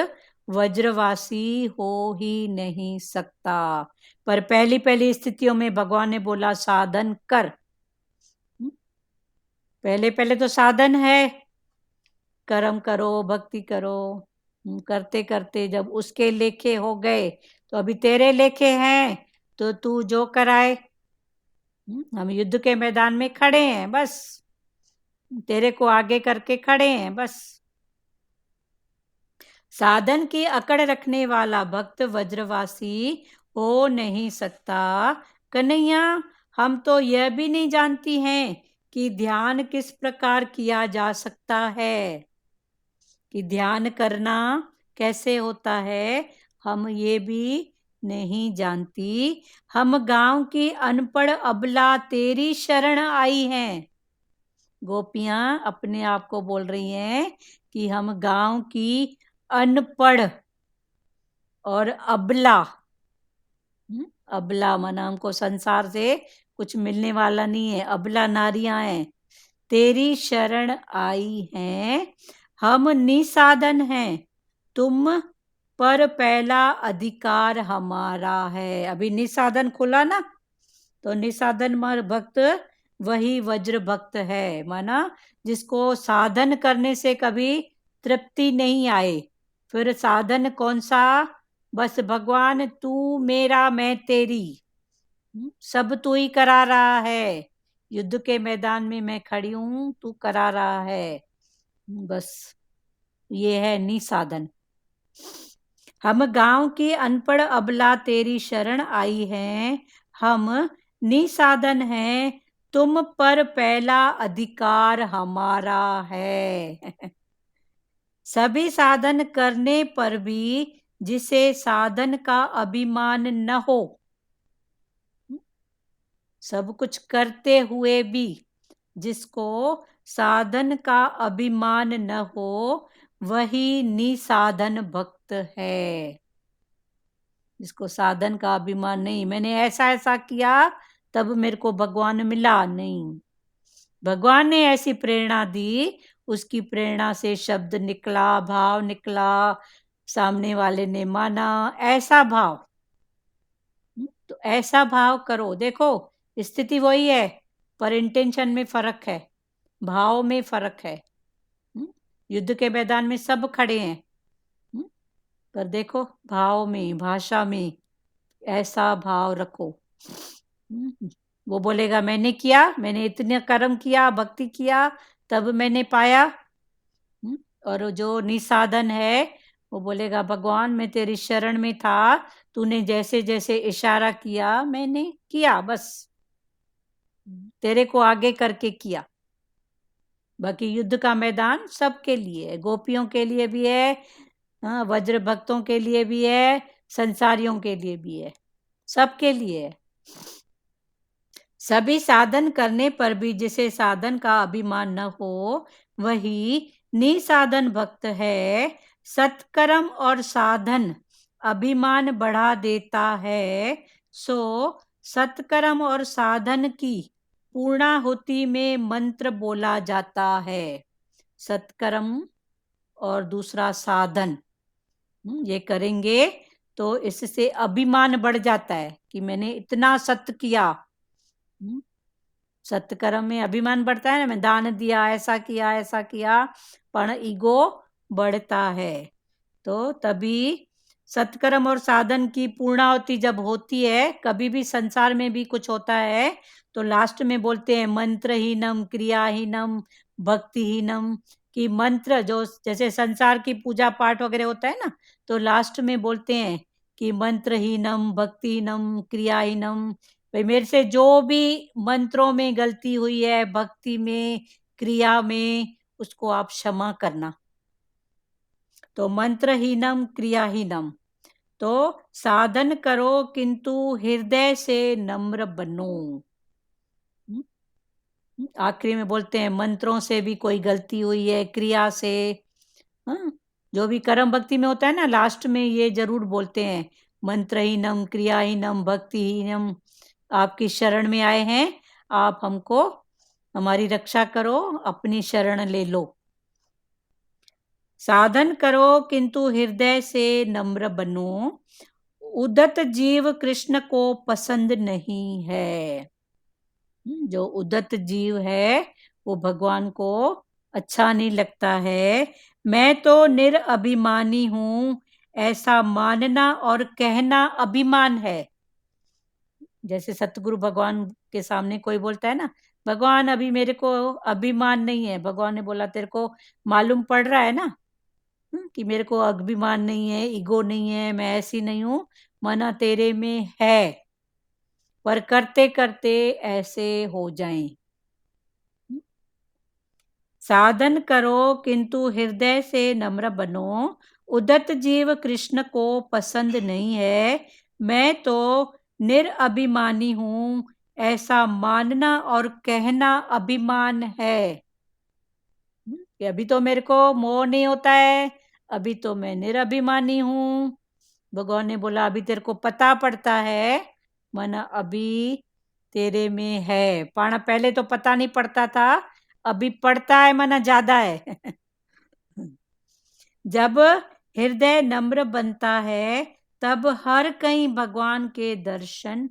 वज्रवासी हो ही नहीं सकता। पर पहली पहली स्थितियों में भगवान ने बोला साधन कर, पहले पहले तो साधन है, कर्म करो, भक्ति करो, करते करते जब उसके लेखे हो गए तो अभी तेरे लेखे हैं, तो तू जो कराए। हम युद्ध के मैदान में खड़े हैं, बस तेरे को आगे करके खड़े हैं, बस। साधन की अकड़ रखने वाला भक्त वज्रवासी हो नहीं सकता। कन्हैया, हम तो यह भी नहीं जानती हैं कि ध्यान किस प्रकार किया जा सकता है, कि ध्यान करना कैसे होता है, हम ये भी नहीं जानती। हम गांव की अनपढ़ अबला तेरी शरण आई हैं। गोपियां अपने आप को बोल रही हैं कि हम गांव की अनपढ़ और अबला, अबला माना हमको संसार से कुछ मिलने वाला नहीं है, अबला नारियां हैं, तेरी शरण आई हैं। हम निसाधन हैं, तुम पर पहला अधिकार हमारा है। अभी निसाधन खुला ना, तो निसाधन भक्त वही वज्र भक्त है, माना जिसको साधन करने से कभी तृप्ति नहीं आए। फिर साधन कौन सा? बस भगवान तू मेरा मैं तेरी, सब तू ही करा रहा है, युद्ध के मैदान में मैं खड़ी हूं, तू करा रहा है, बस ये है निसाधन। हम गांव की अनपढ़ अबला तेरी शरण आई हैं, हम निसाधन हैं, तुम पर पहला अधिकार हमारा है। सभी साधन करने पर भी जिसे साधन का अभिमान न हो, सब कुछ करते हुए भी जिसको साधन का अभिमान न हो, वही निसाधन भक्त है। जिसको साधन का अभिमान नहीं, मैंने ऐसा ऐसा किया तब मेरे को भगवान मिला, नहीं, भगवान ने ऐसी प्रेरणा दी, उसकी प्रेरणा से शब्द निकला, भाव निकला, सामने वाले ने माना, ऐसा भाव। तो ऐसा भाव करो। देखो स्थिति वही है, पर इंटेंशन में फर्क है, भाव में फर्क है। युद्ध के मैदान में सब खड़े हैं, पर देखो भाव में, भाषा में ऐसा भाव रखो। वो बोलेगा मैंने किया, मैंने इतने कर्म किया, भक्ति किया, तब मैंने पाया। और जो निसाधन है वो बोलेगा भगवान मैं तेरी शरण में था, तूने जैसे जैसे इशारा किया मैंने किया, बस तेरे को आगे करके किया। बाकी युद्ध का मैदान सबके लिए है, गोपियों के लिए भी है, हाँ, वज्र भक्तों के लिए भी है, संसारियों के लिए भी है, सबके लिए है। सभी साधन करने पर भी जिसे साधन का अभिमान न हो वही निसाधन भक्त है। सत्कर्म और साधन अभिमान बढ़ा देता है, सो सत्कर्म और साधन की पूर्णाहुति में मंत्र बोला जाता है। सत्कर्म और दूसरा साधन, ये करेंगे तो इससे अभिमान बढ़ जाता है कि मैंने इतना सत्य किया। सत्कर्म में अभिमान बढ़ता है ना, मैं दान दिया, ऐसा किया, पर ईगो बढ़ता है। तो तभी सत्कर्म और साधन की पूर्णाहुति जब होती है, कभी भी संसार में भी कुछ होता है तो लास्ट में बोलते हैं मंत्रहीनम क्रियाहीनम भक्तिहीनम, कि मंत्र जो जैसे संसार की पूजा पाठ वगैरह होता है ना, तो लास्ट में बोलते हैं कि मंत्रहीनम भक्तिहीनम क्रियाहीनम, भाई मेरे से जो भी मंत्रों में गलती हुई है, भक्ति में, क्रिया में, उसको आप क्षमा करना। तो मंत्रहीनम क्रियाहीनम। तो साधन करो किंतु हृदय से नम्र बनो। आखिरी में बोलते हैं मंत्रों से भी कोई गलती हुई है, क्रिया से, हाँ, जो भी कर्म भक्ति में होता है ना, लास्ट में ये जरूर बोलते हैं मंत्रहीनम क्रियाहीनम भक्तिहीनम, आपकी शरण में आए हैं, आप हमको हमारी रक्षा करो, अपनी शरण ले लो। साधन करो किंतु हृदय से नम्र बनो, उद्धत जीव कृष्ण को पसंद नहीं है। जो उद्धत जीव है वो भगवान को अच्छा नहीं लगता है। मैं तो निरअभिमानी हूं, ऐसा मानना और कहना अभिमान है। जैसे सतगुरु भगवान के सामने कोई बोलता है ना, भगवान अभी मेरे को अभिमान नहीं है, भगवान ने बोला तेरे को मालूम पड़ रहा है ना कि मेरे को अभिमान नहीं है, ईगो नहीं है, मैं ऐसी नहीं हूं, मना तेरे में है, पर करते करते ऐसे हो जाएं। साधन करो किंतु हृदय से नम्र बनो, उद्धत जीव कृष्ण को पसंद नहीं है। मैं तो निरअभिमानी हूं, ऐसा मानना और कहना अभिमान है। कि अभी तो मेरे को मोह नहीं होता है, अभी तो मैं निरअभिमानी हूं। भगवान ने बोला अभी तेरे को पता पड़ता है, माना अभी तेरे में है, पाना पहले तो पता नहीं पड़ता था, अभी पड़ता है, माना ज्यादा है। जब हृदय नम्र बनता है तब हर कहीं भगवान के दर्शन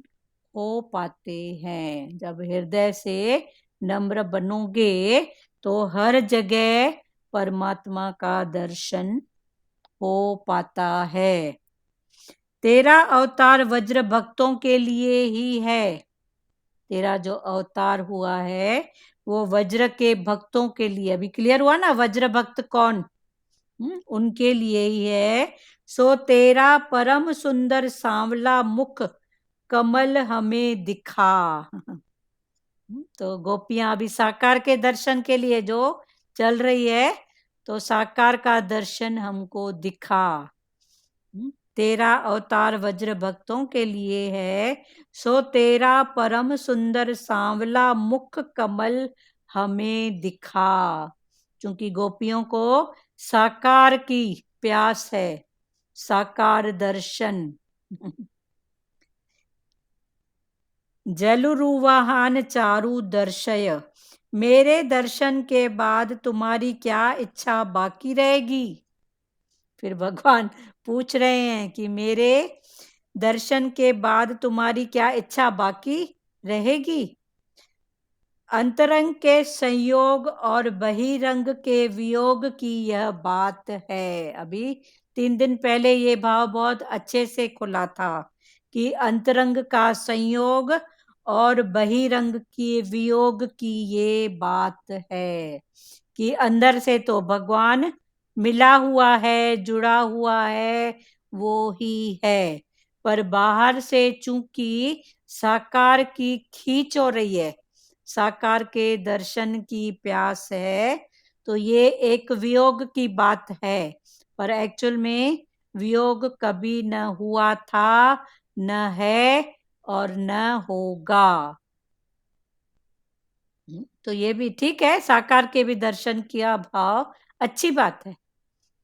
हो पाते हैं। जब हृदय से नम्र बनोगे तो हर जगह परमात्मा का दर्शन हो पाता है। तेरा अवतार वज्र भक्तों के लिए ही है। तेरा जो अवतार हुआ है वो वज्र के भक्तों के लिए, अभी क्लियर हुआ ना वज्र भक्त कौन, उनके लिए ही है। सो तेरा परम सुंदर सांवला मुख कमल हमें दिखा। तो गोपियां अभी साकार के दर्शन के लिए जो चल रही है, तो साकार का दर्शन हमको दिखा। तेरा अवतार वज्र भक्तों के लिए है, सो तेरा परम सुंदर सांवला मुख कमल हमें दिखा। क्योंकि गोपियों को साकार की प्यास है, साकार दर्शन। जलुरुवाहान चारु दर्शय, मेरे दर्शन के बाद तुम्हारी क्या इच्छा बाकी रहेगी। फिर भगवान पूछ रहे हैं कि मेरे दर्शन के बाद तुम्हारी क्या इच्छा बाकी रहेगी। अंतरंग के संयोग और बहिरंग के वियोग की यह बात है। अभी 3 दिन पहले ये भाव बहुत अच्छे से खुला था कि अंतरंग का संयोग और बहिरंग की वियोग की ये बात है कि अंदर से तो भगवान मिला हुआ है, जुड़ा हुआ है, वो ही है, पर बाहर से चूंकि साकार की खींच हो रही है, साकार के दर्शन की प्यास है, तो ये एक वियोग की बात है, पर एक्चुअल में वियोग कभी न हुआ था, न है और न होगा। तो ये भी ठीक है, साकार के भी दर्शन किया भाव अच्छी बात है,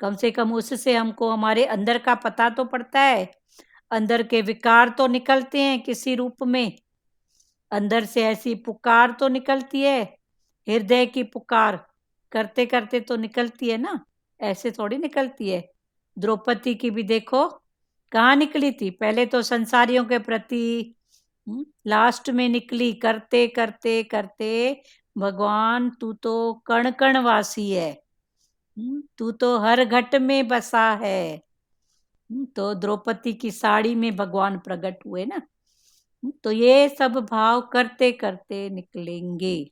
कम से कम उससे हमको हमारे अंदर का पता तो पड़ता है, अंदर के विकार तो निकलते हैं किसी रूप में, अंदर से ऐसी पुकार तो निकलती है, हृदय की पुकार करते करते तो निकलती है ना, ऐसे थोड़ी निकलती है। द्रौपदी की भी देखो कहाँ निकली थी, पहले तो संसारियों के प्रति, लास्ट में निकली करते करते करते, भगवान तू तो कण कण वासी है, तू तो हर घट में बसा है, तो द्रौपदी की साड़ी में भगवान प्रकट हुए ना, तो ये सब भाव करते करते निकलेंगे।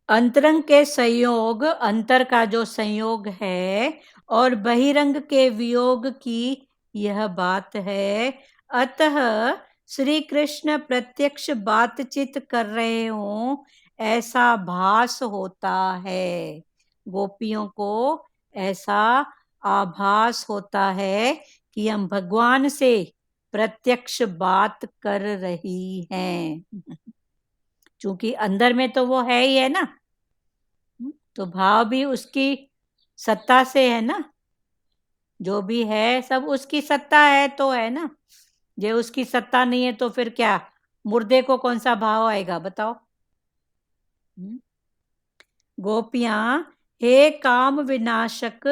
अंतरंग के संयोग, अंतर का जो संयोग है और बहिरंग के वियोग की यह बात है, अतः श्री कृष्ण प्रत्यक्ष बातचीत कर रहे हों ऐसा भास होता है, गोपियों को ऐसा आभास होता है कि हम भगवान से प्रत्यक्ष बात कर रही हैं, क्योंकि अंदर में तो वो है ही है ना, तो भाव भी उसकी सत्ता से है ना, जो भी है सब उसकी सत्ता है तो है ना, जे उसकी सत्ता नहीं है तो फिर क्या, मुर्दे को कौन सा भाव आएगा बताओ। गोपियां, हे काम विनाशक,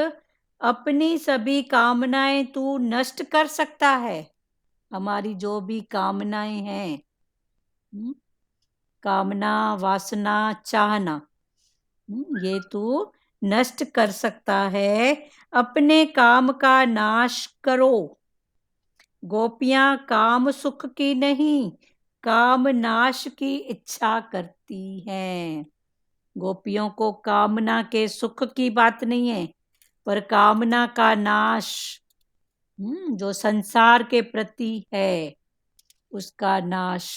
अपनी सभी कामनाएं तू नष्ट कर सकता है, हमारी जो भी कामनाएं हैं, कामना, वासना, चाहना, ये तू नष्ट कर सकता है, अपने काम का नाश करो। गोपियां काम सुख की नहीं, काम नाश की इच्छा करती हैं, गोपियों को कामना के सुख की बात नहीं है, पर कामना का नाश, जो संसार के प्रति है उसका नाश,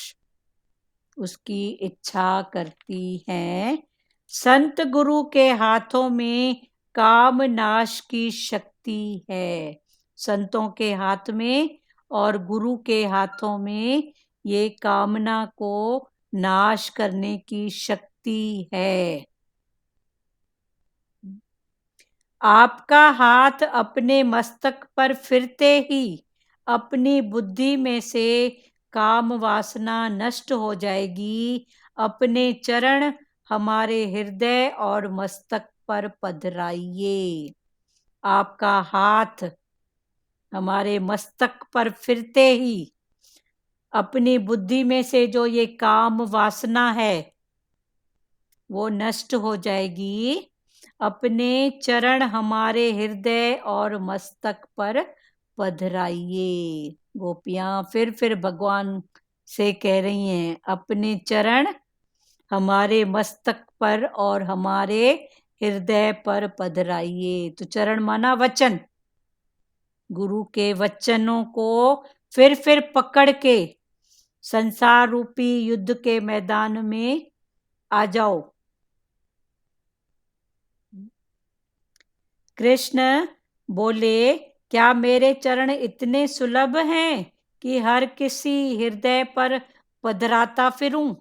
उसकी इच्छा करती हैं। संत गुरु के हाथों में काम नाश की शक्ति है, संतों के हाथ में और गुरु के हाथों में ये कामना को नाश करने की शक्ति है। आपका हाथ अपने मस्तक पर फिरते ही अपनी बुद्धि में से काम वासना नष्ट हो जाएगी, अपने चरण हमारे हृदय और मस्तक पर पधराइए। आपका हाथ हमारे मस्तक पर फिरते ही अपनी बुद्धि में से जो ये काम वासना है वो नष्ट हो जाएगी, अपने चरण हमारे हृदय और मस्तक पर पधराइए। गोपियां फिर भगवान से कह रही हैं, अपने चरण हमारे मस्तक पर और हमारे हृदय पर पधराइए। तो चरण माना वचन, गुरु के वचनों को फिर पकड़ के संसार रूपी युद्ध के मैदान में आ जाओ। कृष्ण बोले, क्या मेरे चरण इतने सुलभ हैं कि हर किसी हृदय पर पधराता फिरूं?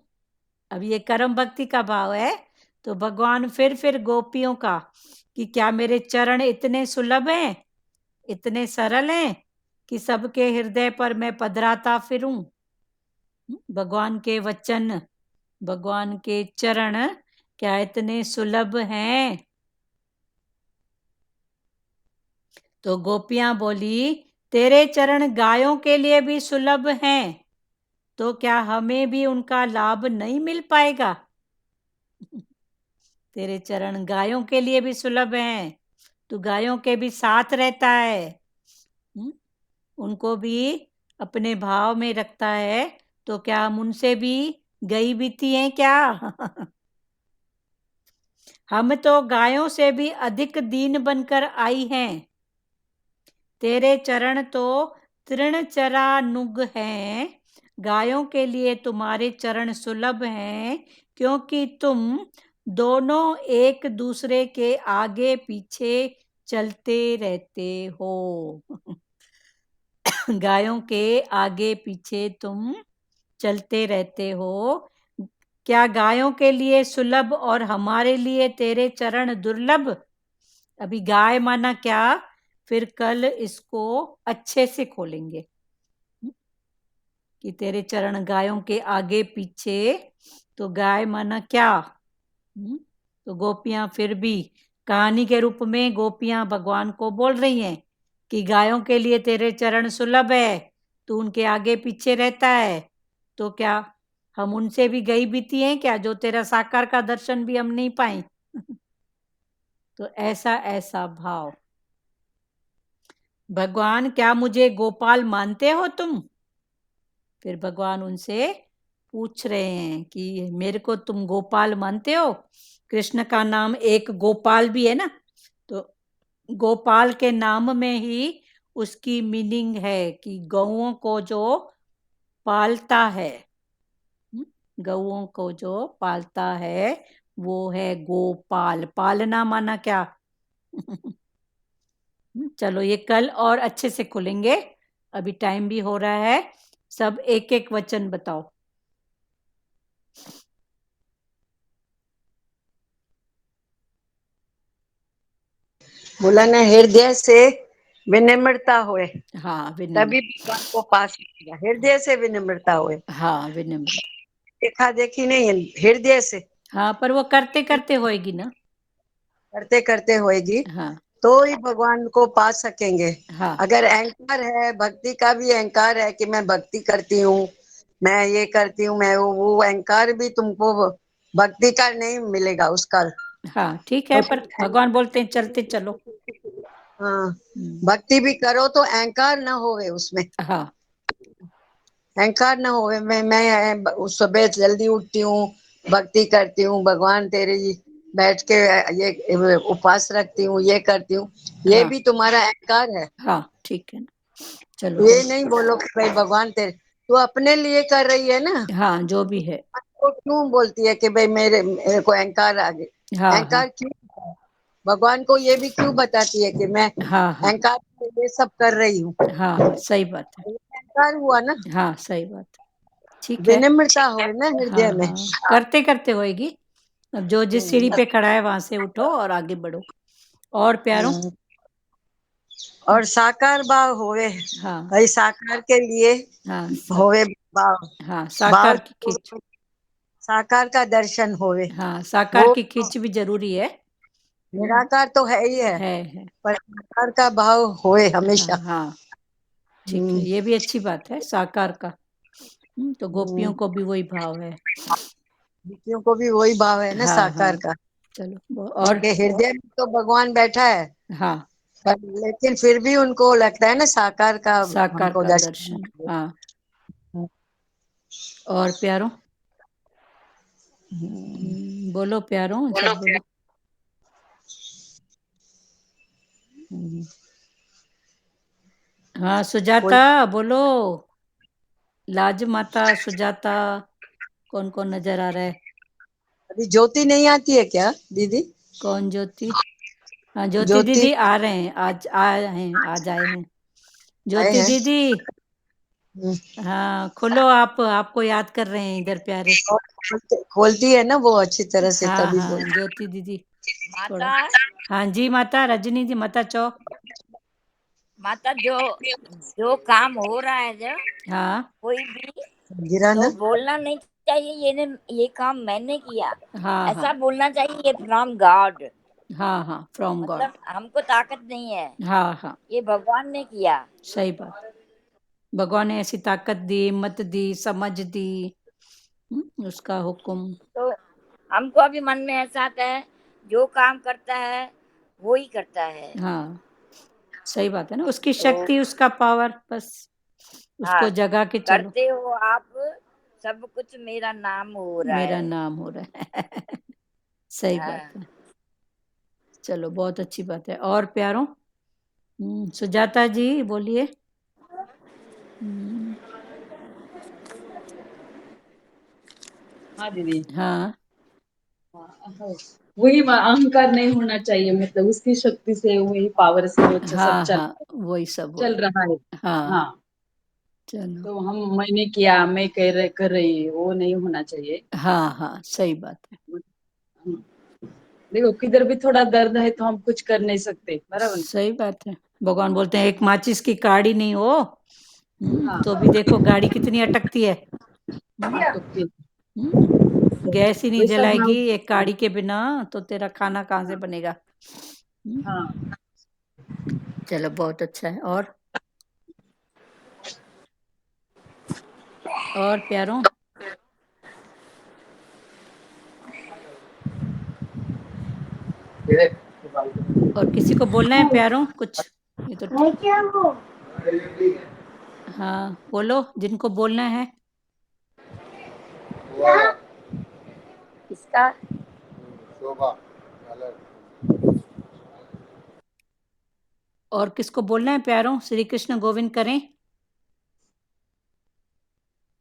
अब ये कर्म भक्ति का भाव है, तो भगवान फिर गोपियों का कि क्या मेरे चरण इतने सुलभ हैं, इतने सरल हैं कि सबके हृदय पर मैं पधराता फिरूं। भगवान के वचन, भगवान के चरण क्या इतने सुलभ हैं? तो गोपियां बोली, तेरे चरण गायों के लिए भी सुलभ हैं, तो क्या हमें भी उनका लाभ नहीं मिल पाएगा? तेरे चरण गायों के लिए भी सुलभ हैं, तू गायों के भी साथ रहता है, उनको भी अपने भाव में रखता है, तो क्या हम उनसे भी गई बीती हैं क्या? हम तो गायों से भी अधिक दीन बनकर आई हैं। तेरे चरण तो तृणचरानुग हैं, गायों के लिए तुम्हारे चरण सुलभ हैं, क्योंकि तुम दोनों एक दूसरे के आगे पीछे चलते रहते हो। गायों के आगे पीछे तुम चलते रहते हो। क्या गायों के लिए सुलभ और हमारे लिए तेरे चरण दुर्लभ? अभी गाय माना क्या, फिर कल इसको अच्छे से खोलेंगे कि तेरे चरण गायों के आगे पीछे, तो गाय माना क्या? तो गोपियां फिर भी कहानी के रूप में गोपियां भगवान को बोल रही हैं कि गायों के लिए तेरे चरण सुलभ है, तू उनके आगे पीछे रहता है, तो क्या हम उनसे भी गई बीती हैं क्या, जो तेरा साकार का दर्शन भी हम नहीं पाए? तो ऐसा ऐसा भाव। भगवान क्या मुझे गोपाल मानते हो तुम? फिर भगवान उनसे पूछ रहे हैं कि मेरे को तुम गोपाल मानते हो? कृष्ण का नाम एक गोपाल भी है ना, तो गोपाल के नाम में ही उसकी मीनिंग है कि गौओं को जो पालता है, गौओं को जो पालता है वो है गोपाल। पालना माना क्या? चलो ये कल और अच्छे से खुलेंगे, अभी टाइम भी हो रहा है। सब एक एक वचन बताओ। बोला ना, हृदय से विनम्रता होए हाँ विनम्र, तभी भगवान को पा सकेगा। हृदय से विनम्रता होए, हाँ विनम्र, देखा देखी नहीं है, हृदय से हाँ पर वो करते करते होएगी ना। करते करते होएगी हाँ तो ही भगवान को पा सकेंगे। हाँ अगर अहंकार है, भक्ति का भी अहंकार है कि मैं भक्ति करती हूँ, मैं ये करती हूँ, मैं वो अहंकार भी तुमको भक्ति का नहीं मिलेगा उसका। हाँ ठीक है, पर भगवान बोलते हैं चलते चलो। हाँ, भक्ति भी करो तो अहंकार ना होवे उसमें, हाँ अहंकार ना होवे। मैं सुबह जल्दी उठती हूँ, भक्ति करती हूँ, भगवान तेरी बैठ के ये उपवास रखती हूँ, ये करती हूँ, ये हाँ भी तुम्हारा अहंकार है। हाँ ठीक है ना, चलो ये हो। नहीं बोलो कि भाई भगवान तेरे, तू अपने लिए कर रही है ना, हाँ जो भी है। तो क्यों बोलती है कि भाई मेरे को अहंकार आ गए? हाँ हाँ अहंकार क्यों? भगवान को ये भी क्यों बताती है कि मैं हाँ हाँ अहंकार से ये सब कर रही हूँ? हाँ हाँ सही बात है। ये अहंकार हुआ ना, हाँ सही बात है, ठीक है। विनम्रता हो ना हृदय हाँ में। हाँ करते करते होएगी। अब जो जिस सीढ़ी पे खड़ा है वहां से उठो और आगे बढ़ो। और प्यारो, और साकार भाव होवे, हाँ भाई साकार के लिए हाँ होवे भाव, हाँ भाव साकार की खींच, साकार का दर्शन होवे। हाँ साकार वो की खींच भी जरूरी है। निराकार तो है ही है, है। पर साकार का भाव होए हाँ हमेशा। हाँ ठीक है, हम्म, ये भी अच्छी बात है साकार का। तो गोपियों हम्म, को भी वही भाव है। गोपियों को भी वही भाव है ना हाँ हाँ साकार का। चलो और। उनके हृदय में तो भगवान बैठा है, हाँ पर लेकिन फिर भी उनको लगता है ना साकार का साकार हमको का दर्शन दर्शन, चाहिए। हाँ। और प्यारो, बोलो प्यारो, सब बोलो। हम्म, हाँ सुजाता कोई बोलो। लाज माता, सुजाता, कौन कौन नजर आ रहा है? अभी ज्योति नहीं आती है क्या दीदी? कौन ज्योति? हाँ ज्योति ज्योति दीदी आ रहे हैं, आज आए हैं, आज आए हैं आए ज्योति हैं। दीदी। हम्म, हाँ खोलो, आप आपको याद कर रहे हैं इधर प्यारे। और खोलती है ना वो अच्छी तरह से, हाँ तभी हाँ बोल। ज्योति दीदी थोड़ा। माता हाँ जी माता रजनी जी, माता चौ। माता जो जो काम हो रहा है, जो हाँ कोई भी गिरा तो ना। बोलना नहीं चाहिए ये काम मैंने किया, हाँ हाँ ऐसा बोलना चाहिए ये फ्रॉम गॉड। हाँ हाँ फ्रॉम गॉड। मतलब हमको ताकत नहीं है, हाँ हाँ ये भगवान ने किया। सही बात, भगवान ने ऐसी ताकत दी, हिम्मत दी, समझ दी, उसका हुक्म। तो हमको अभी मन में ऐसा आता है, जो काम करता है वो ही करता है। हाँ, सही बात है ना, उसकी तो शक्ति, उसका पावर, बस उसको हाँ, जगा के चलो, करते हो आप सब कुछ, मेरा नाम हो रहा मेरा है। नाम हो रहा है। सही बात हाँ, है। चलो, बहुत अच्छी बात है। और प्यारों, सुजाता जी बोलिए। हम्म, हाँ दीदी। हाँ हाँ, वही अहंकार नहीं होना चाहिए, मतलब उसकी शक्ति से, वही पावर से वो सब हाँ चल हाँ, वही सब हो चल रहा रहा है। है। हाँ, हाँ, चलो, तो मैंने किया, मैं कर रही, वो नहीं होना चाहिए। हाँ हाँ, सही बात है। देखो किधर भी थोड़ा दर्द है तो हम कुछ कर नहीं सकते, बराबर। सही बात है। भगवान बोलते हैं एक माचिस की काड़ी नहीं हो, हाँ, तो भी देखो गाड़ी कितनी अटकती है। तो फिर गैस ही नहीं वैसा जलाएगी भाव। एक काड़ी के बिना, तो तेरा खाना कहाँ से बनेगा। हाँ, चलो, बहुत अच्छा है। और प्यारों, और किसी को बोलना है प्यारों कुछ? ये तो हाँ, बोलो जिनको बोलना है। किसका? और किसको बोलना है प्यारों? श्री कृष्ण गोविंद करें।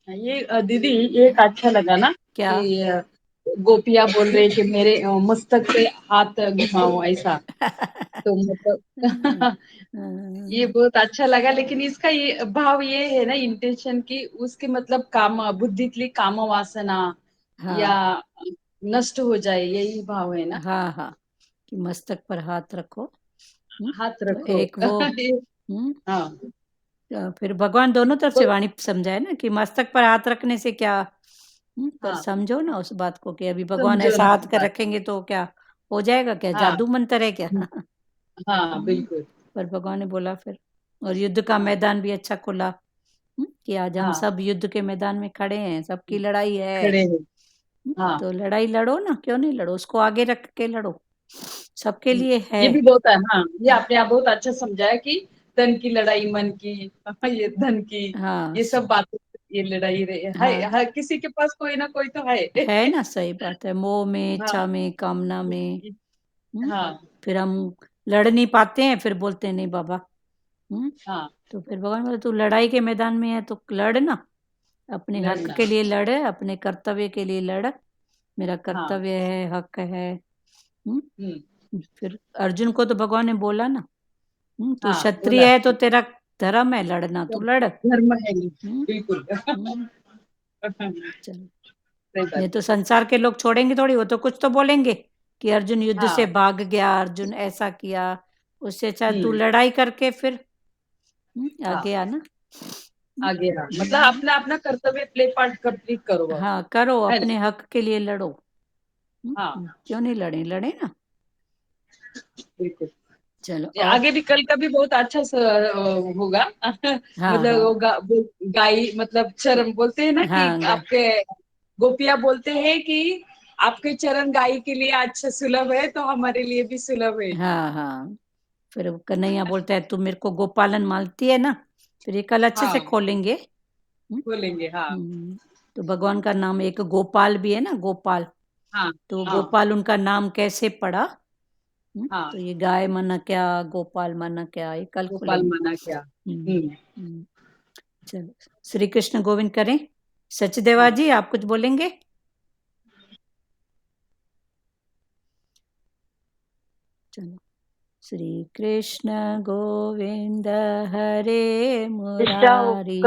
ये दीदी, ये एक अच्छा लगा ना क्या? कि गोपियां बोल रही कि मेरे मस्तक पे हाथ घुमाओ, ऐसा। तो मतलब ये बहुत अच्छा लगा, लेकिन इसका ये भाव ये है ना, इंटेंशन की उसकी, मतलब काम बुद्धीतली काम वासना या हाँ नष्ट हो जाए, यही भाव है ना। हाँ हाँ, कि मस्तक पर हाथ रखो। हाथ तो रखो। एक वो, ये- हम्म, हाँ फिर भगवान दोनों तरफ से तो वाणी समझाए ना, कि मस्तक पर हाथ रखने से क्या, पर हाँ, समझो ना उस बात को, कि अभी भगवान समझो ऐसा ना हाथ कर बात। रखेंगे तो क्या हो जाएगा, क्या हाँ जादू मंतर है क्या। हाँ, बिल्कुल। पर भगवान ने बोला फिर, और युद्ध का हाँ मैदान भी अच्छा खुला, कि आज हम हाँ, सब युद्ध के मैदान में खड़े हैं, सबकी लड़ाई है। खड़े हैं। हाँ, तो लड़ाई लड़ो ना, क्यों नहीं लड़ो, उसको आगे रख के लड़ो, सबके लिए है। ये भी बहुत है। हाँ, ये आपने आप बहुत अच्छा समझाया कि तन की लड़ाई मन की, ये धन की, हाँ ये सब बातें, ये लड़ाई है, हाँ, हर किसी के पास कोई ना कोई तो है। है ना, सही बात है, मोह में, हाँ इच्छा में, कामना में। हम्म, हाँ फिर हम लड़ नहीं पाते हैं, फिर बोलते हैं नहीं बाबा। हाँ, तो फिर भगवान बोले तू लड़ाई के मैदान में है तो लड़ ना, अपने हक लड़ना। के लिए लड़, अपने कर्तव्य के लिए लड़, मेरा हाँ। कर्तव्य है, हक है। हम्म। फिर अर्जुन को तो भगवान ने बोला ना, तू हाँ, क्षत्रिय बोला है तो तेरा धर्म है लड़ना, तू लड़। धर्म है, हम्म, बिल्कुल। हम्म, सही चलो, बात। ये तो संसार के लोग छोड़ेंगे थोड़ी, वो तो कुछ तो बोलेंगे कि अर्जुन युद्ध से हाँ। भाग गया, अर्जुन ऐसा किया। उससे अच्छा तू हम्म। लड़ाई करके फिर हाँ, आगे आना। आगे हाँ, मतलब अपना अपना कर्तव्य प्ले पार्ट कंप्लीट करो आप, हाँ, करो, है ना। अपने हक के लिए लड़ो। हाँ, क्यों नहीं लड़े, लड़े ना। बिल्कुल। चलो, ये और आगे भी कल का भी बहुत अच्छा होगा। हाँ मतलब हाँ गाई, मतलब चरण बोलते हैं ना कि हाँ आपके गोपियां बोलते हैं कि आपके चरण गाय के लिए अच्छा सुलभ है, तो हमारे लिए भी सुलभ है। हाँ हाँ, फिर वो कन्हैया बोलता है तू मेरे को गोपालन मानती है ना, फिर ये कल अच्छे से हाँ, खोलेंगे। हम्म, बोलेंगे। हाँ तो भगवान का नाम एक गोपाल भी है ना, गोपाल। हाँ तो हाँ गोपाल उनका नाम कैसे पड़ा, हाँ, तो ये गाय माना क्या, गोपाल माना क्या, ये कल गोपाल खुलेंगे। मना क्या। हम्म, हम्म। हम्म, चलो, श्री कृष्ण गोविंद करें। सचदेवा हाँ, जी आप कुछ बोलेंगे? चलो, श्री कृष्ण गोविंद हरे मुरारी,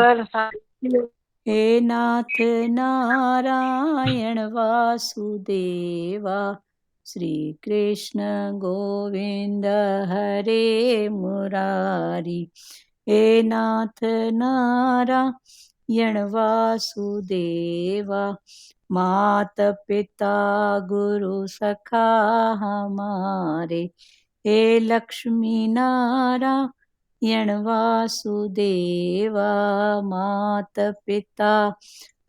हे नाथ नारायण वासुदेवा, श्री कृष्ण गोविंद हरे मुरारी, हे नाथ नारायण वासुदेवा, मात पिता गुरु सखा हमारे, हे लक्ष्मी नारायण वासुदेवा, मात पिता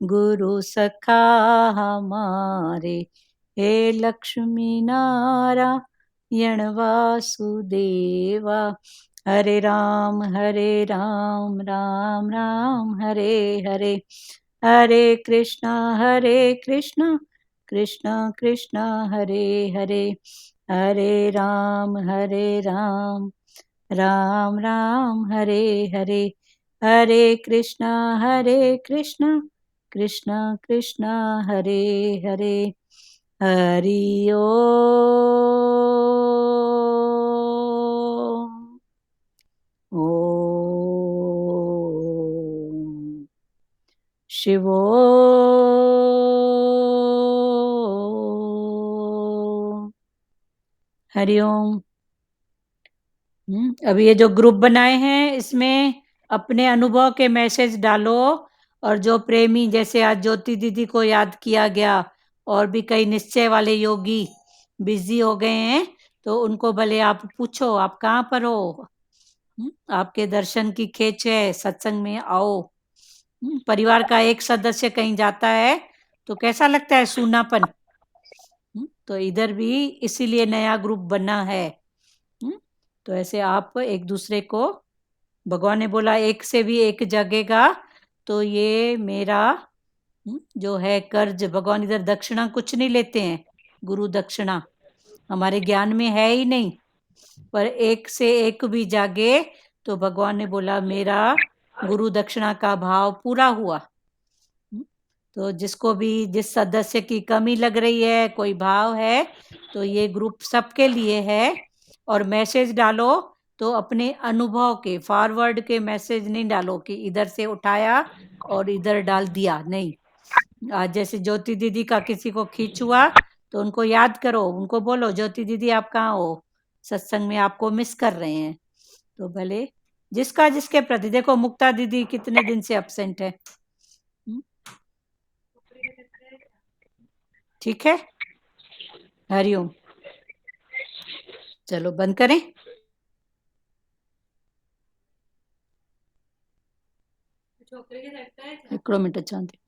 गुरु सखा हमारे, हे लक्ष्मी नारायण यण वासुदेवा। हरे राम राम राम हरे हरे, हरे कृष्णा कृष्णा कृष्णा हरे हरे, हरे राम राम राम हरे हरे, हरे कृष्णा कृष्णा कृष्णा हरे हरे। हरि ओम। ओम शिवोम। हरिओम। अभी ये जो ग्रुप बनाए हैं इसमें अपने अनुभव के मैसेज डालो, और जो प्रेमी, जैसे आज ज्योति दीदी को याद किया गया, और भी कई निश्चय वाले योगी बिजी हो गए हैं, तो उनको भले आप पूछो आप कहाँ पर हो, आपके दर्शन की खेच है, सत्संग में आओ। परिवार का एक सदस्य कहीं जाता है तो कैसा लगता है, सूनापन। तो इधर भी इसीलिए नया ग्रुप बना है। तो ऐसे आप एक दूसरे को, भगवान ने बोला एक से भी एक जगेगा, तो ये मेरा जो है कर्ज, भगवान इधर दक्षिणा कुछ नहीं लेते हैं, गुरु दक्षिणा हमारे ज्ञान में है ही नहीं, पर एक से एक भी जागे तो भगवान ने बोला मेरा गुरु दक्षिणा का भाव पूरा हुआ। तो जिसको भी जिस सदस्य की कमी लग रही है, कोई भाव है, तो ये ग्रुप सबके लिए है। और मैसेज डालो तो अपने अनुभव के, फॉरवर्ड के मैसेज नहीं डालो कि इधर से उठाया और इधर डाल दिया, नहीं। आज जैसे ज्योति दीदी का किसी को खींच हुआ तो उनको याद करो, उनको बोलो ज्योति दीदी आप कहाँ हो, सत्संग में आपको मिस कर रहे हैं। तो भले जिसका जिसके प्रति, देखो मुक्ता दीदी कितने दिन से एब्सेंट है। ठीक है, हरिओम। चलो बंद करें। हिकिड़ो मिंट अचां थी।